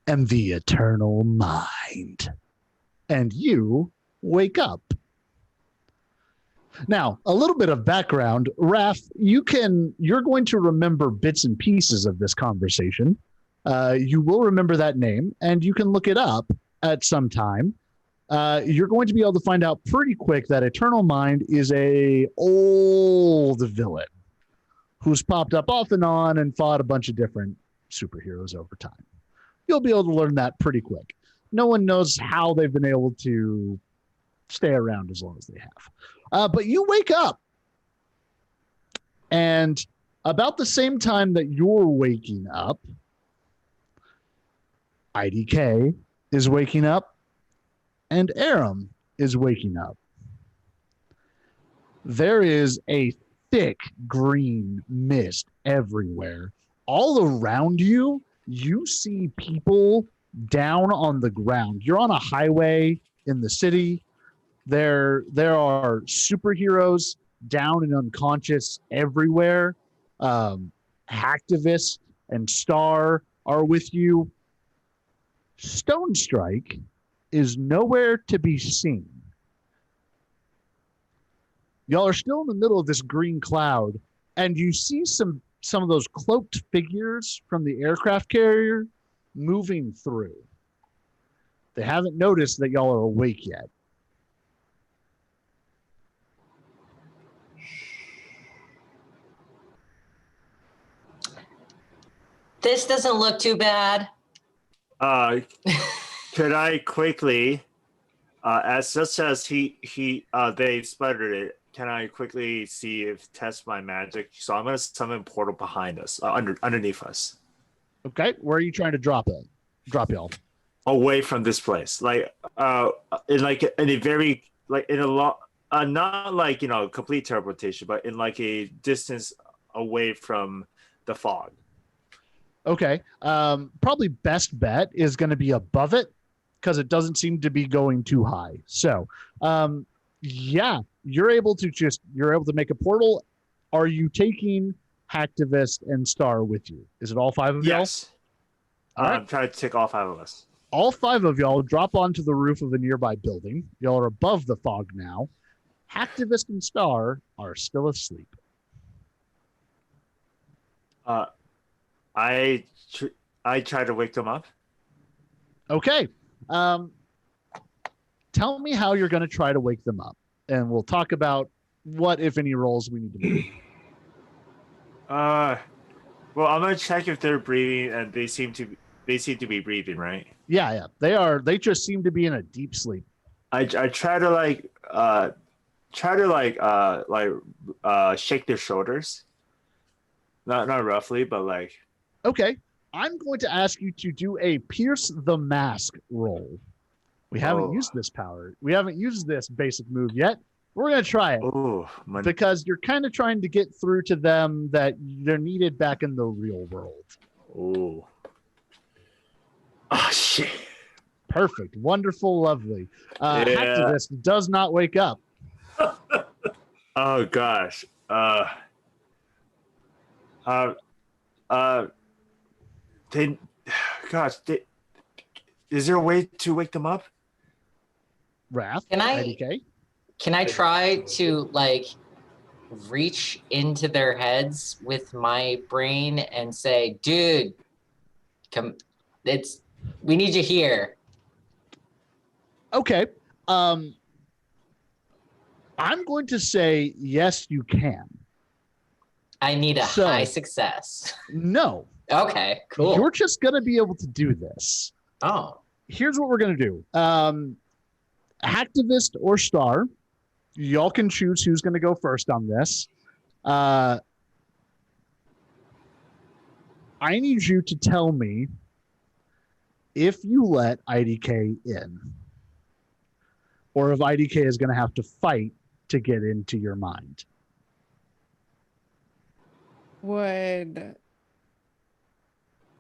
am the eternal mind. And you wake up. Now, a little bit of background. Raph, you're going to remember bits and pieces of this conversation. You will remember that name, and you can look it up at some time. You're going to be able to find out pretty quick that Eternal Mind is a old villain who's popped up off and on and fought a bunch of different superheroes over time. You'll be able to learn that pretty quick. No one knows how they've been able to stay around as long as they have. But you wake up, and about the same time that you're waking up, IDK is waking up, and Aram is waking up. There is a thick green mist everywhere. All around you, you see people down on the ground. You're on a highway in the city. There are superheroes down and unconscious everywhere. Hacktivist and Star are with you. Stone Strike is nowhere to be seen. Y'all are still in the middle of this green cloud, and you see some of those cloaked figures from the aircraft carrier moving through. They haven't noticed that y'all are awake yet. This doesn't look too bad. Could I quickly, as just as they sputtered it, can I quickly test my magic? So I'm gonna summon portal behind us, underneath us, Okay, where are you trying to drop y'all? away from this place, in a very in a lot, not complete teleportation, but in like a distance away from the fog. Okay, probably best bet is going to be above it because it doesn't seem to be going too high. So, yeah, you're able to make a portal. Are you taking Hacktivist and Star with you? Is it all five of y'all? Yes. All right. I'm trying to take all five of us. All five of y'all drop onto the roof of a nearby building. Y'all are above the fog now. Hacktivist and Star are still asleep. I try to wake them up. Okay. Tell me how you're going to try to wake them up, and we'll talk about what, if any, roles we need to make. Well, I'm gonna check if they're breathing, and they seem to be breathing, right? Yeah, they are. They just seem to be in a deep sleep. I try to shake their shoulders, not roughly, but like. Okay. I'm going to ask you to do a Pierce the Mask roll. We haven't used this power. We haven't used this basic move yet. We're going to try it because you're kind of trying to get through to them that they're needed back in the real world. Oh. Oh, shit. Perfect. Wonderful. Lovely. Yeah. Hacktivist does not wake up. Oh, gosh. Is there a way to wake them up? Wrath. Can I- IDK? Can I try to reach into their heads with my brain and say, dude, come, we need you here. Okay. I'm going to say yes, you can. I need a So- high success. No. Okay, cool. You're just going to be able to do this. Oh, Here's what we're going to do. Hacktivist or Star, y'all can choose who's going to go first on this. I need you to tell me if you let IDK in, or if IDK is going to have to fight to get into your mind. Would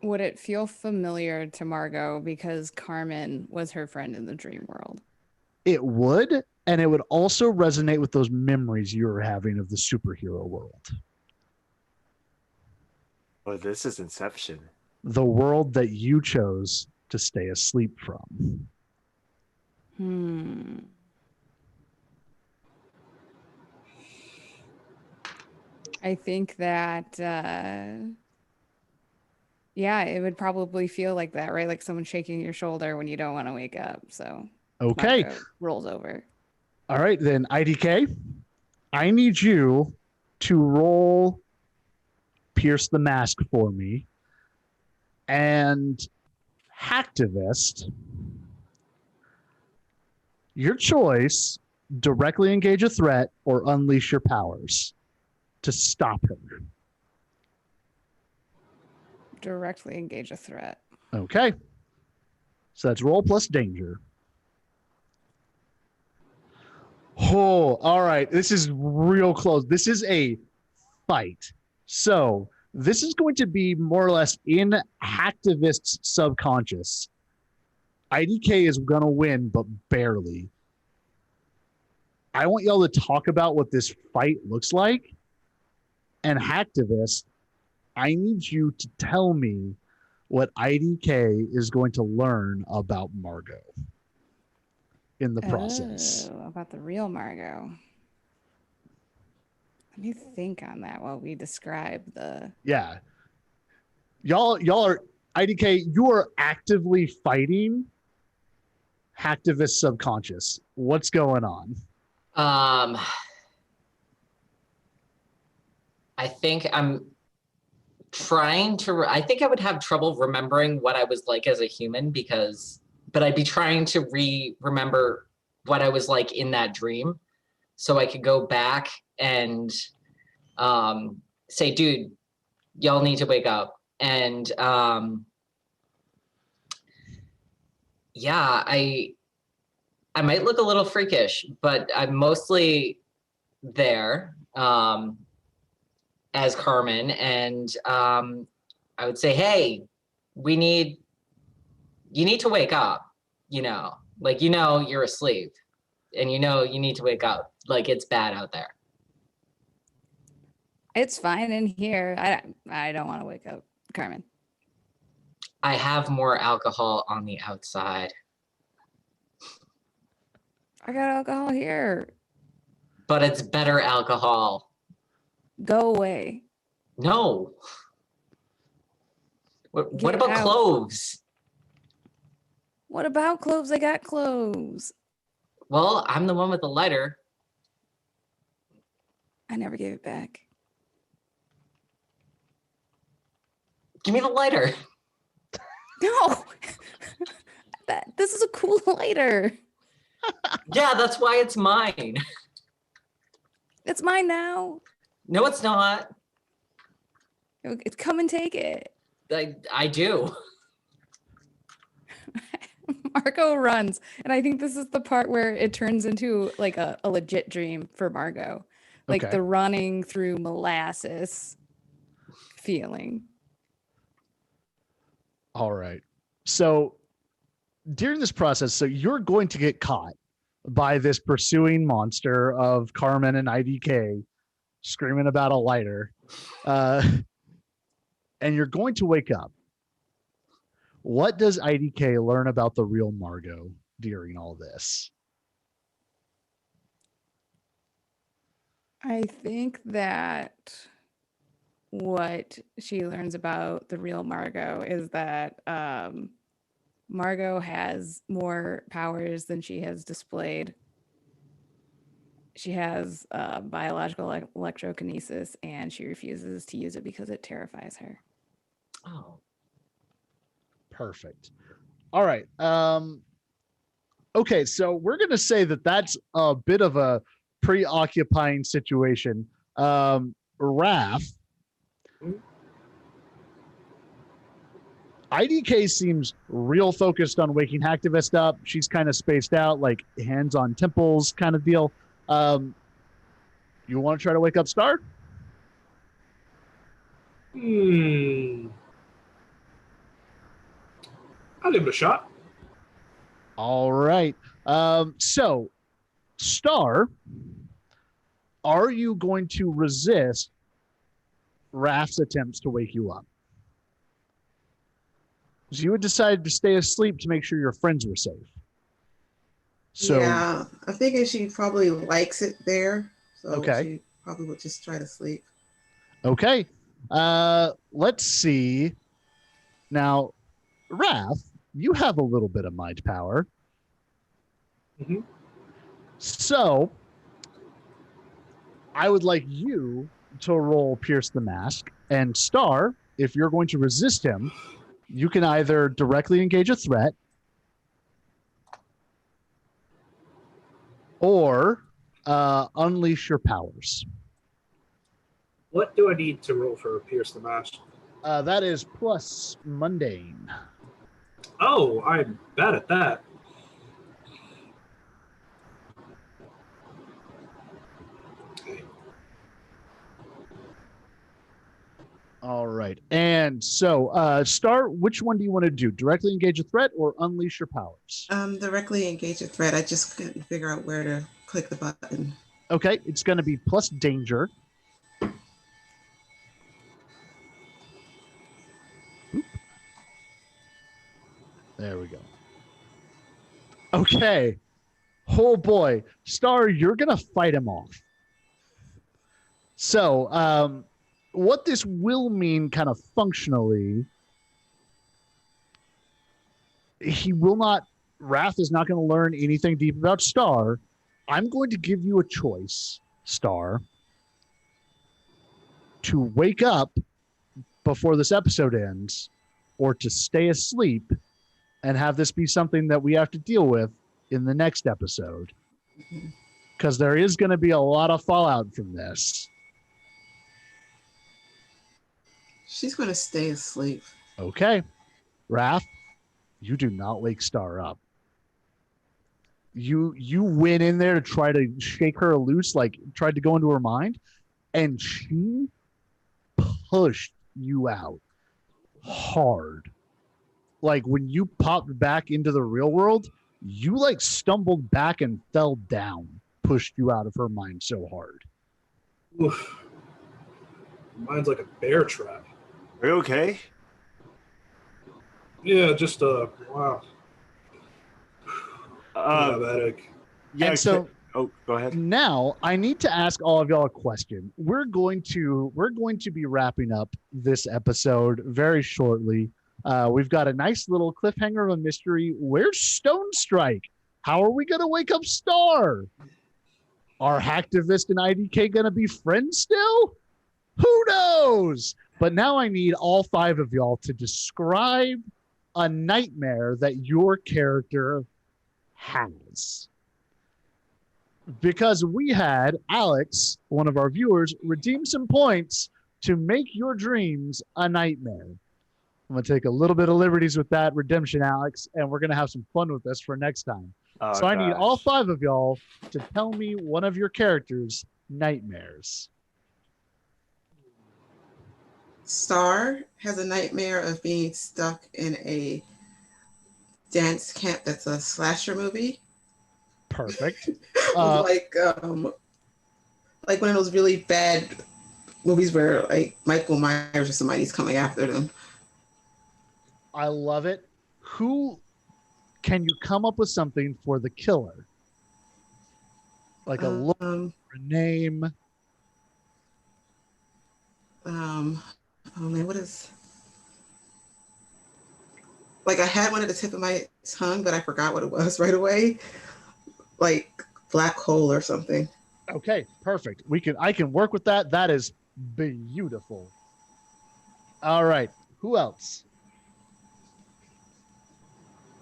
it feel familiar to Margot because Carmen was her friend in the dream world? It would, and it would also resonate with those memories you were having of the superhero world. Oh, this is Inception. The world that you chose to stay asleep from. I think that, yeah, it would probably feel like that, right? Like someone shaking your shoulder when you don't want to wake up. So Okay. Margot rolls over. All right, then IDK, I need you to roll Pierce the Mask for me. And Hacktivist, your choice, directly engage a threat or unleash your powers to stop her. Directly engage a threat. Okay. So that's roll plus danger. Oh, all right. This is real close. This is a fight. So this is going to be more or less in Hacktivist's subconscious. IDK is going to win, but barely. I want y'all to talk about what this fight looks like. And Hacktivist, I need you to tell me what IDK is going to learn about Margot in the process. Oh, about the real Margot. Let me think on that while we describe the. Yeah. Y'all are IDK, you are actively fighting Hacktivist subconscious. What's going on? I think I'm trying to, I think I would have trouble remembering what I was like as a human but I'd be trying to remember what I was like in that dream. So I could go back and say, dude, y'all need to wake up. And yeah, I might look a little freakish, but I'm mostly there as Carmen. And I would say, hey, you need to wake up, like, you're asleep and you need to wake up. Like, it's bad out there. It's fine in here. I don't want to wake up, Carmen. I have more alcohol on the outside. I got alcohol here. But it's better alcohol. Go away. No. What Get about out. cloves? What about cloves? I got cloves. Well, I'm the one with the lighter. I never gave it back. Give me the lighter. No. This is a cool lighter. Yeah, that's why it's mine. It's mine now. No, it's not. It's come and take it. I do. Margot runs. And I think this is the part where it turns into like a legit dream for Margot. Like Okay. the running through molasses feeling. All right. So during this process, so you're going to get caught by this pursuing monster of Carmen and IDK screaming about a lighter. And you're going to wake up. What does IDK learn about the real Margot during all this? I think that what she learns about the real Margot is that Margot has more powers than she has displayed. She has biological electrokinesis, and she refuses to use it because it terrifies her. Oh. Perfect. All right. Okay, so we're going to say that that's a bit of a preoccupying situation. Raph, IDK seems real focused on waking Hacktivist up. She's kind of spaced out, like hands on temples kind of deal. You want to try to wake up Star? I'll give it a shot. All right. So, Star, are you going to resist Raph's attempts to wake you up? So you had decided to stay asleep to make sure your friends were safe. So, yeah, I'm thinking she probably likes it there. So Okay. she probably would just try to sleep. okay. Let's see. Now, Raph, you have a little bit of mind power. Mhm. So, I would like you to roll Pierce the Mask. And Star, if you're going to resist him, you can either directly engage a threat or unleash your powers. What do I need to roll for Pierce the Mask? That is plus mundane. Oh, I'm bad at that. Okay. All right. And so, Star, which one do you want to do? Directly engage a threat or unleash your powers? Directly engage a threat. I just couldn't figure out where to click the button. Okay. It's going to be plus danger. Oop. There we go. Okay. Oh boy. Star, you're going to fight him off. So, what this will mean kind of functionally, Raph is not going to learn anything deep about Star. I'm going to give you a choice, Star, to wake up before this episode ends or to stay asleep and have this be something that we have to deal with in the next episode. Because there is going to be a lot of fallout from this. She's going to stay asleep. Okay. Raph, you do not wake Star up. You went in there to try to shake her loose, like tried to go into her mind, and she pushed you out hard. Like when you popped back into the real world, you like stumbled back and fell down, pushed you out of her mind so hard. Oof. Mine's like a bear trap. Are you okay? Yeah, just wow. Diabetic. Yeah. And so oh, go ahead. now I need to ask all of y'all a question. We're going to be wrapping up this episode very shortly. We've got a nice little cliffhanger of a mystery. Where's Stone Strike? How are we going to wake up Star? Are Hacktivist and IDK going to be friends still? Who knows? But now I need all five of y'all to describe a nightmare that your character has. Because we had Alex, one of our viewers, redeem some points to make your dreams a nightmare. I'm going to take a little bit of liberties with that redemption, Alex, and we're going to have some fun with this for next time. Oh, So I need gosh. all five of y'all to tell me one of your characters' nightmares. Star has a nightmare of being stuck in a dance camp that's a slasher movie. Perfect. Uh, like one of those really bad movies where like Michael Myers or somebody's coming after them. I love it. Who can you come up with something for the killer? Like a look, Um, a name. oh man, what is? Like I had one at the tip of my tongue, but I forgot what it was right away. Like black hole or something. Okay, perfect. I can work with that. That is beautiful. All right. Who else?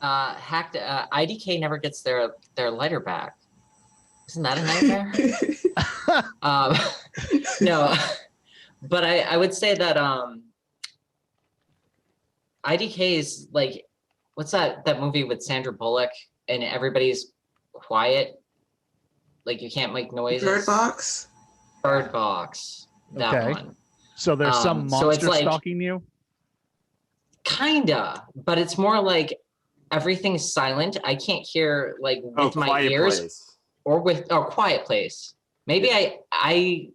IDK never gets their lighter back. Isn't that a nightmare? No, but I would say that IDK is like, what's that movie with Sandra Bullock and everybody's quiet? Like you can't make noises. Bird Box. Bird Box. That Okay. one. So there's some so it's monster like- stalking you? Kinda, but it's more like everything's silent. I can't hear like with my Quiet ears Place. or with Quiet Place. Maybe I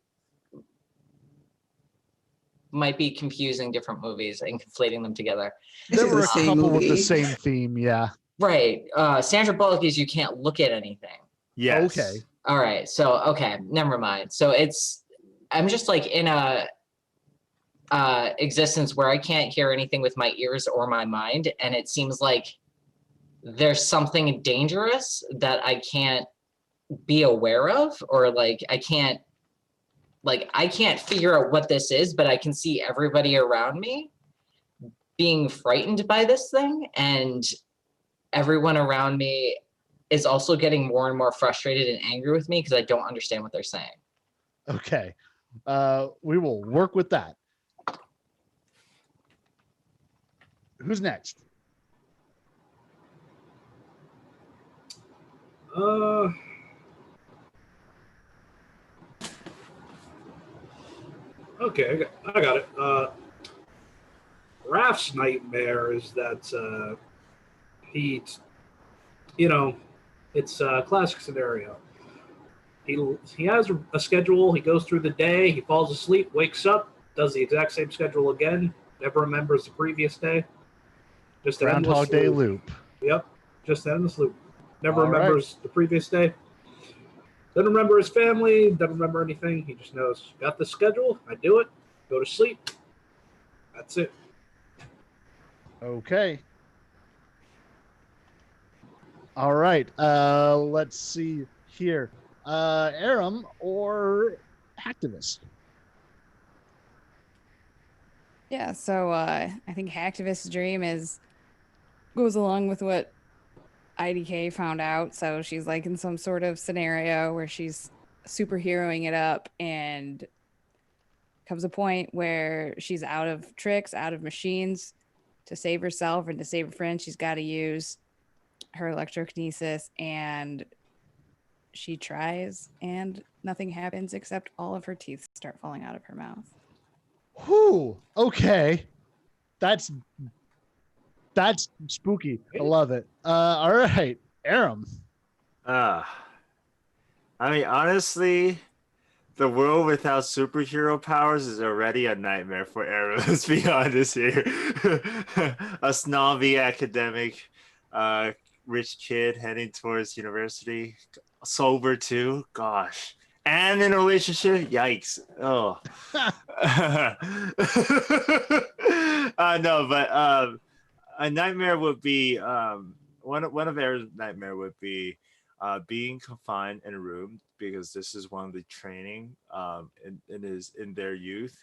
might be confusing different movies and conflating them together. This There is were the a same couple with the movie. same theme, yeah. Right. Sandra Bullock is you can't look at anything. Yes. Okay. All right. So okay, never mind. So I'm just like in a existence where I can't hear anything with my ears or my mind, and it seems like there's something dangerous that I can't be aware of, or like I can't figure out what this is, but I can see everybody around me being frightened by this thing, and everyone around me is also getting more and more frustrated and angry with me because I don't understand what they're saying. Okay. We will work with that. Who's next? Okay, I got it. Raph's nightmare is that it's a classic scenario. He has a schedule. He goes through the day. He falls asleep, wakes up, does the exact same schedule again. Never remembers the previous day. Just an endless Groundhog Day loop. Yep, just an endless loop. Never All right. remembers the previous day. Doesn't remember his family. Doesn't remember anything. He just knows, got the schedule. I do it. Go to sleep. That's it. Okay. All right. Let's see here. Aram or Hacktivist? Yeah, so I think Hacktivist's dream goes along with what IDK found out. So she's like in some sort of scenario where she's superheroing it up, and comes a point where she's out of tricks, out of machines. To save herself and to save her friend, she's got to use her electrokinesis, and she tries and nothing happens except all of her teeth start falling out of her mouth. Whew. Okay. That's spooky. I love it. All right. Aram. I mean, honestly, the world without superhero powers is already a nightmare for Aaron. Let's be honest here. A snobby academic, rich kid heading towards university, sober too. Gosh, and in a relationship. Yikes! Oh, no, but a nightmare would be one of Aaron's nightmare would be being confined in a room, because this is one of the training in their youth,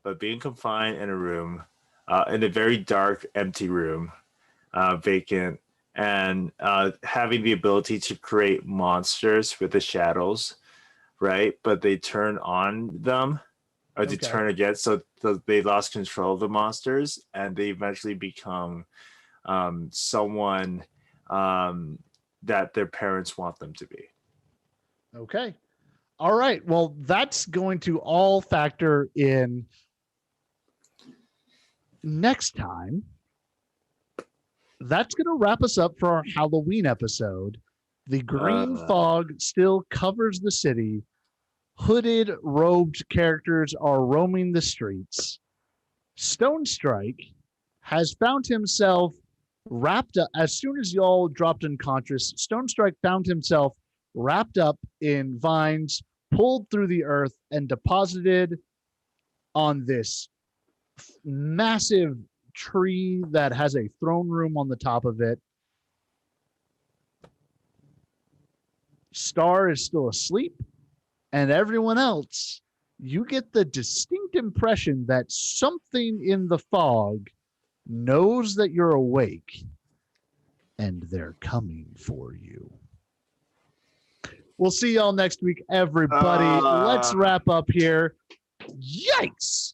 but being confined in a room, in a very dark, empty room, vacant, and having the ability to create monsters with the shadows, right? But they turn on them, or they Okay. turn against, so they lost control of the monsters, and they eventually become someone that their parents want them to be. Okay. All right. Well, that's going to all factor in next time. That's going to wrap us up for our Halloween episode. The green fog still covers the city. Hooded, robed characters are roaming the streets. Stone Strike has found himself wrapped up. As soon as y'all dropped unconscious, Stone Strike found himself wrapped up in vines, pulled through the earth, and deposited on this massive tree that has a throne room on the top of it. Star is still asleep, and everyone else, you get the distinct impression that something in the fog knows that you're awake, and they're coming for you. We'll see y'all next week, everybody. Let's wrap up here. Yikes!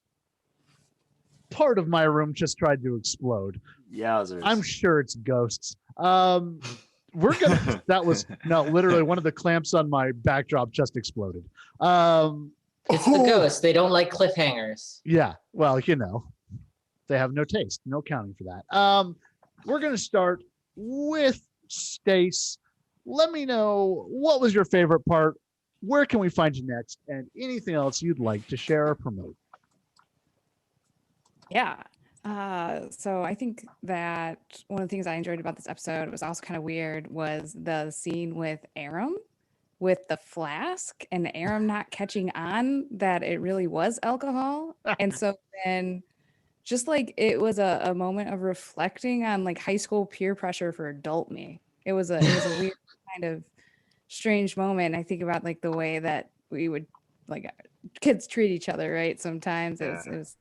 Part of my room just tried to explode. Yowzers. I'm sure it's ghosts. We're gonna. That was no, literally one of the clamps on my backdrop just exploded. It's the ghosts. They don't like cliffhangers. Yeah. Well, they have no taste, no counting for that. We're gonna start with Stace. Let me know what was your favorite part. Where can we find you next, and anything else you'd like to share or promote? Yeah. So I think that one of the things I enjoyed about this episode was also kind of weird was the scene with Aram with the flask and Aram not catching on that it really was alcohol. And so then just like it was a moment of reflecting on like high school peer pressure for adult me. It was a weird kind of strange moment. I think about like the way that we would like kids treat each other, right? Sometimes it was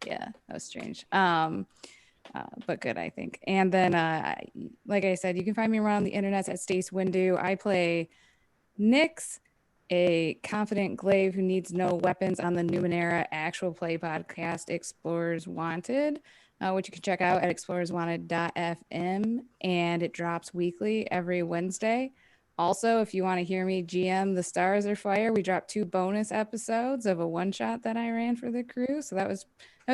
yeah, that was strange. But good, I think. And then, like I said, you can find me around the internet at Stace Windu. I play Nyx, a confident glaive who needs no weapons on the Numenera actual play podcast, Explorers Wanted, which you can check out at explorerswanted.fm, and it drops weekly every Wednesday. Also, if you want to hear me GM The Stars Are Fire, we dropped 2 bonus episodes of a one-shot that I ran for the crew. So that was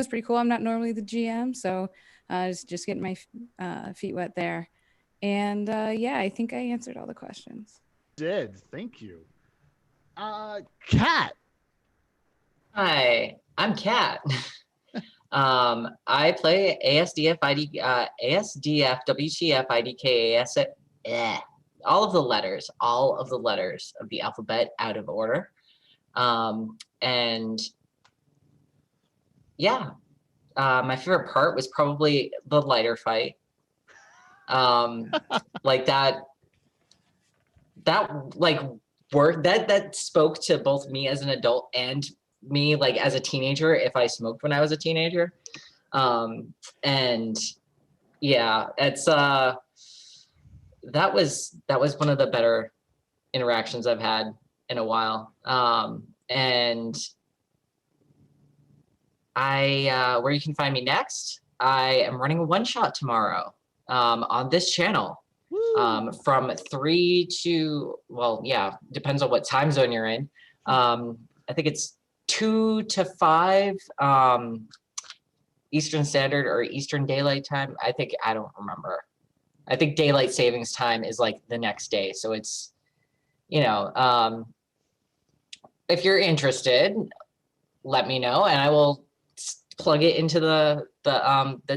pretty cool. I'm not normally the GM, so just getting my feet wet there. And yeah, I think I answered all the questions. Did thank you, Kat. Hi, I'm Kat. I play ASDF WTF IDK all of the letters of the alphabet out of order. And yeah, my favorite part was probably the lighter fight. Like that like work that spoke to both me as an adult and me like as a teenager if I smoked when I was a teenager. And yeah, it's that was one of the better interactions I've had in a while. And where you can find me next, I am running a one-shot tomorrow on this channel from 3 to, well, yeah, depends on what time zone you're in. I think it's 2 to 5 Eastern Standard or Eastern Daylight Time. I don't remember. I think daylight savings time is like the next day. So it's, if you're interested, let me know and I will plug it into the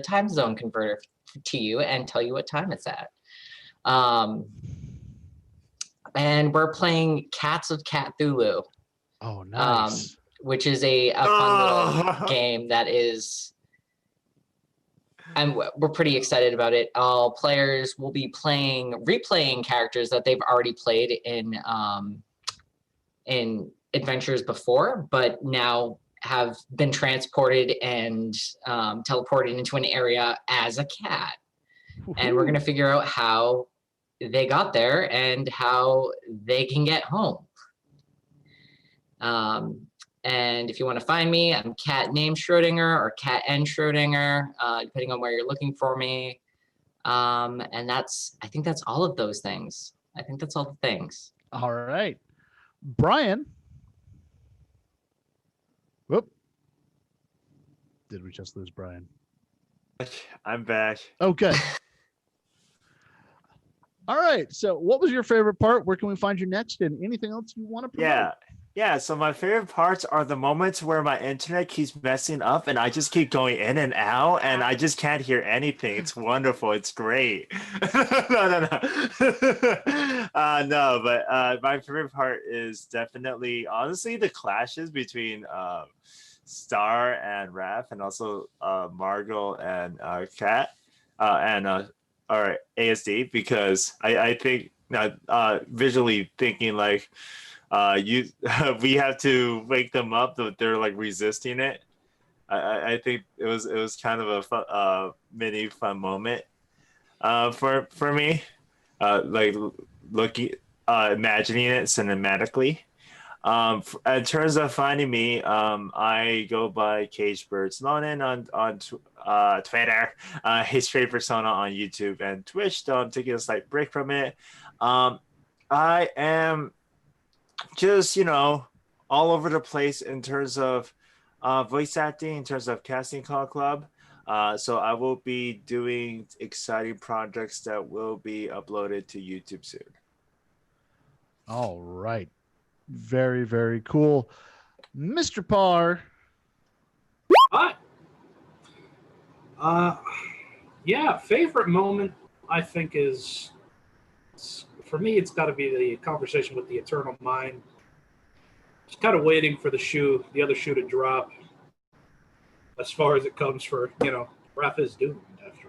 time zone converter to you and tell you what time it's at. And we're playing Cats of Cthulhu. Oh, nice. Which is a fun little game that is, and we're pretty excited about it. All players will be replaying characters that they've already played in adventures before, but now have been transported and teleported into an area as a cat. And we're going to figure out how they got there and how they can get home. And if you want to find me, I'm Cat Name Schrodinger or Cat N Schrodinger, depending on where you're looking for me. And I think that's all of those things. I think that's all the things. All right. Brian. Whoop. Did we just lose Brian? I'm back. Okay. All right. So what was your favorite part? Where can we find you next? And anything else you want to promote? Yeah. So my favorite parts are the moments where my internet keeps messing up and I just keep going in and out and I just can't hear anything. It's wonderful. It's great. No. No, but my favorite part is definitely, honestly, the clashes between Star and Raph, and also Margot and Kat, and ASD, because I think visually thinking like we have to wake them up, but they're like resisting it. I think it was kind of a mini fun moment for me, like looking imagining it cinematically. In terms of finding me, I go by Cagebirds Lonin on Twitter, his favorite persona on YouTube and Twitch. Though I'm taking a slight break from it. I am just all over the place in terms of voice acting, in terms of Casting Call Club. So I will be doing exciting projects that will be uploaded to YouTube soon. All right. Very, very cool. Mr. Parr. Hi. Yeah, favorite moment I think is, for me, it's got to be the conversation with the Eternal Mind. Just kind of waiting for the other shoe to drop. As far as it comes for, Wrath is doomed after.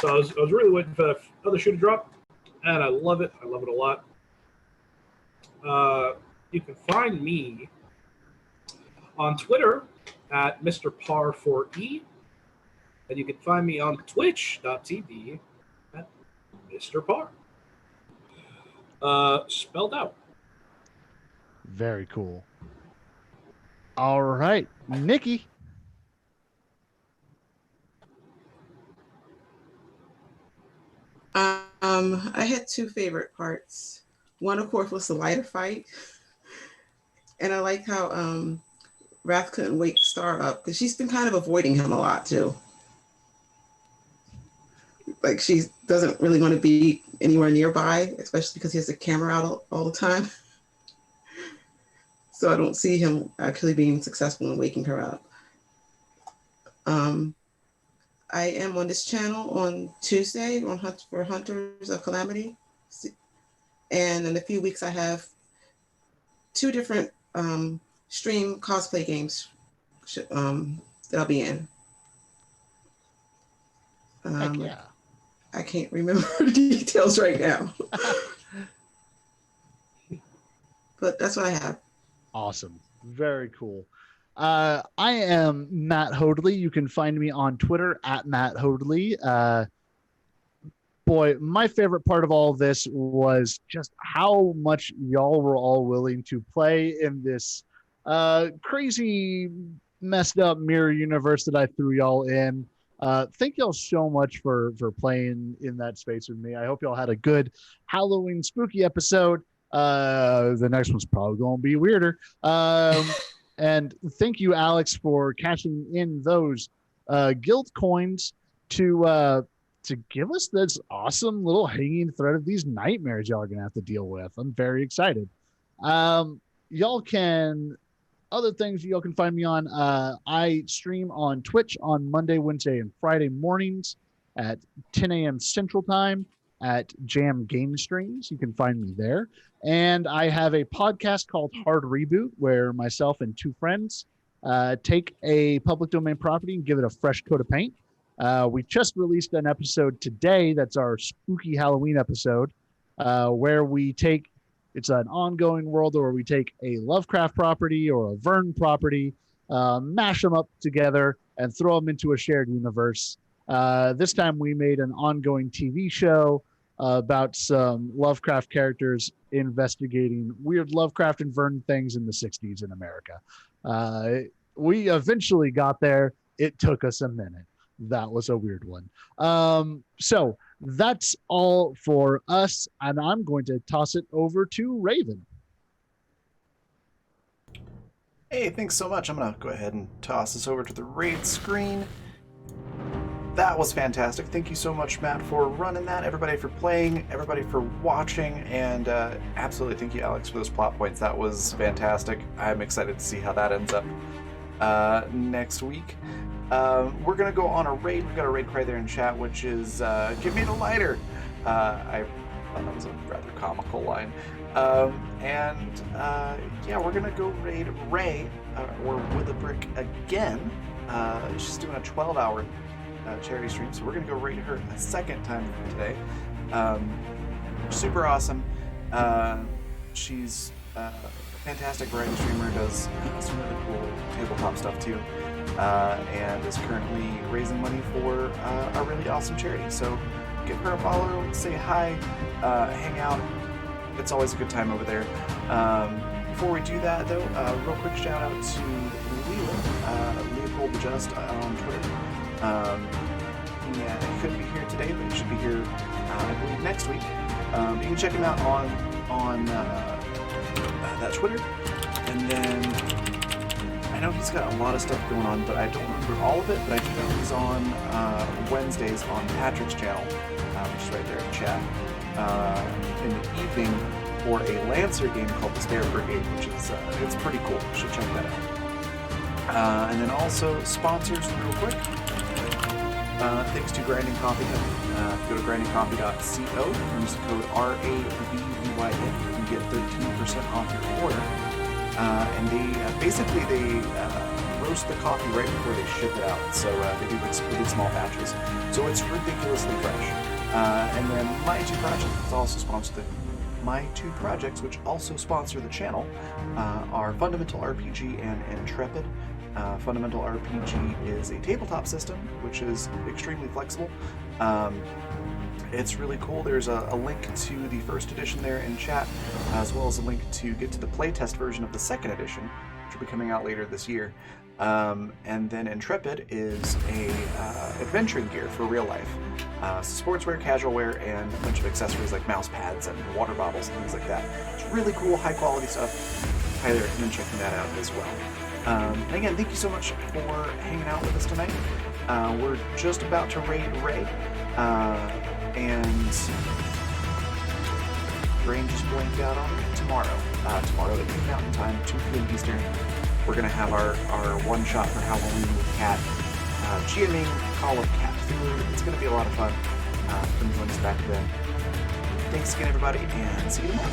So I was really waiting for the other shoe to drop, and I love it. I love it a lot. You can find me on Twitter at Mr. Parr4E, and you can find me on twitch.tv at Mr. Parr. Spelled out. Very cool. All right. Nikki. I had two favorite parts. One, of course, was the lighter fight. And I like how Wrath couldn't wake Star up because she's been kind of avoiding him a lot too. Like she doesn't really want to be anywhere nearby, especially because he has the camera out all the time. So I don't see him actually being successful in waking her up. I am on this channel on Tuesday for Hunters of Calamity. And in a few weeks, I have two different stream cosplay games that I'll be in. Heck yeah. I can't remember the details right now. But that's what I have. Awesome. Very cool. I am Matt Hoadley. You can find me on Twitter at Matt Hoadley. Boy, my favorite part of all of this was just how much y'all were all willing to play in this crazy, messed up mirror universe that I threw y'all in. Thank y'all so much for playing in that space with me. I hope y'all had a good Halloween spooky episode. The next one's probably going to be weirder. And thank you, Alex, for cashing in those guild coins to give us this awesome little hanging thread of these nightmares y'all are going to have to deal with. I'm very excited. Y'all can, other things y'all can find me on, I stream on Twitch on Monday, Wednesday, and Friday mornings at 10 a.m. Central Time at Jam Game Streams. You can find me there. And I have a podcast called Hard Reboot, where myself and two friends take a public domain property and give it a fresh coat of paint. We just released an episode today. That's our spooky Halloween episode, where we take, it's an ongoing world where we take a Lovecraft property or a Verne property, mash them up together and throw them into a shared universe. This time we made an ongoing TV show about some Lovecraft characters investigating weird Lovecraft and Verne things in the 60s in America. We eventually got there. It took us a minute. That was a weird one. So that's all for us, and I'm going to toss it over to Raven. Hey, thanks so much. I'm going to go ahead and toss this over to the raid screen. That was fantastic. Thank you so much, Matt, for running that, everybody for playing, everybody for watching, and absolutely thank you, Alex, for those plot points. That was fantastic. I'm excited to see how that ends up next week. We're going to go on a raid. We've got a raid cry there in chat, which is give me the lighter. I thought that was a rather comical line. Yeah, we're going to go raid Ray, or With a Brick again. She's doing a 12-hour charity stream, so we're going to go raid her a second time today. Super awesome. She's a fantastic variety streamer, does some really cool tabletop stuff too. And is currently raising money for a really awesome charity. So give her a follow, say hi, hang out. It's always a good time over there. before we do that, though, real quick shout out to Leland, Leopold the Just on Twitter. He couldn't be here today, but he should be here, I believe, next week. You can check him out on that Twitter. And then I know he's got a lot of stuff going on, but I don't remember all of it. But I do know he's on Wednesdays on Patrick's channel, which is right there in chat, in the evening for a Lancer game called the Spare Brigade, which is it's pretty cool. You should check that out. And then also sponsors real quick. Thanks to Grinding Coffee Company. Go to grindingcoffee.co, use the code RAVVYN, you can get 13% off your order. And they basically roast the coffee right before they ship it out. So they do really small batches. So it's ridiculously fresh. And then my two projects also sponsor my two projects, which also sponsor the channel, are Fundamental RPG and Intrepid. Fundamental RPG is a tabletop system, which is extremely flexible. It's really cool. There's a link to the first edition there in chat, as well as a link to get to the playtest version of the second edition, which will be coming out later this year. And then Intrepid is a adventuring gear for real life. Sportswear, casual wear, and a bunch of accessories like mouse pads and water bottles and things like that. It's really cool, high quality stuff. Highly recommend checking that out as well. And again, thank you so much for hanging out with us tonight. We're just about to raid Ray. And brain just blanked out on it. Tomorrow at 2 Mountain Time, 2 p.m. Eastern, we're going to have our one-shot for Halloween with Cat, GMing Call of Cthulhu. It's going to be a lot of fun. Come join us back then. Thanks again, everybody, and see you tomorrow.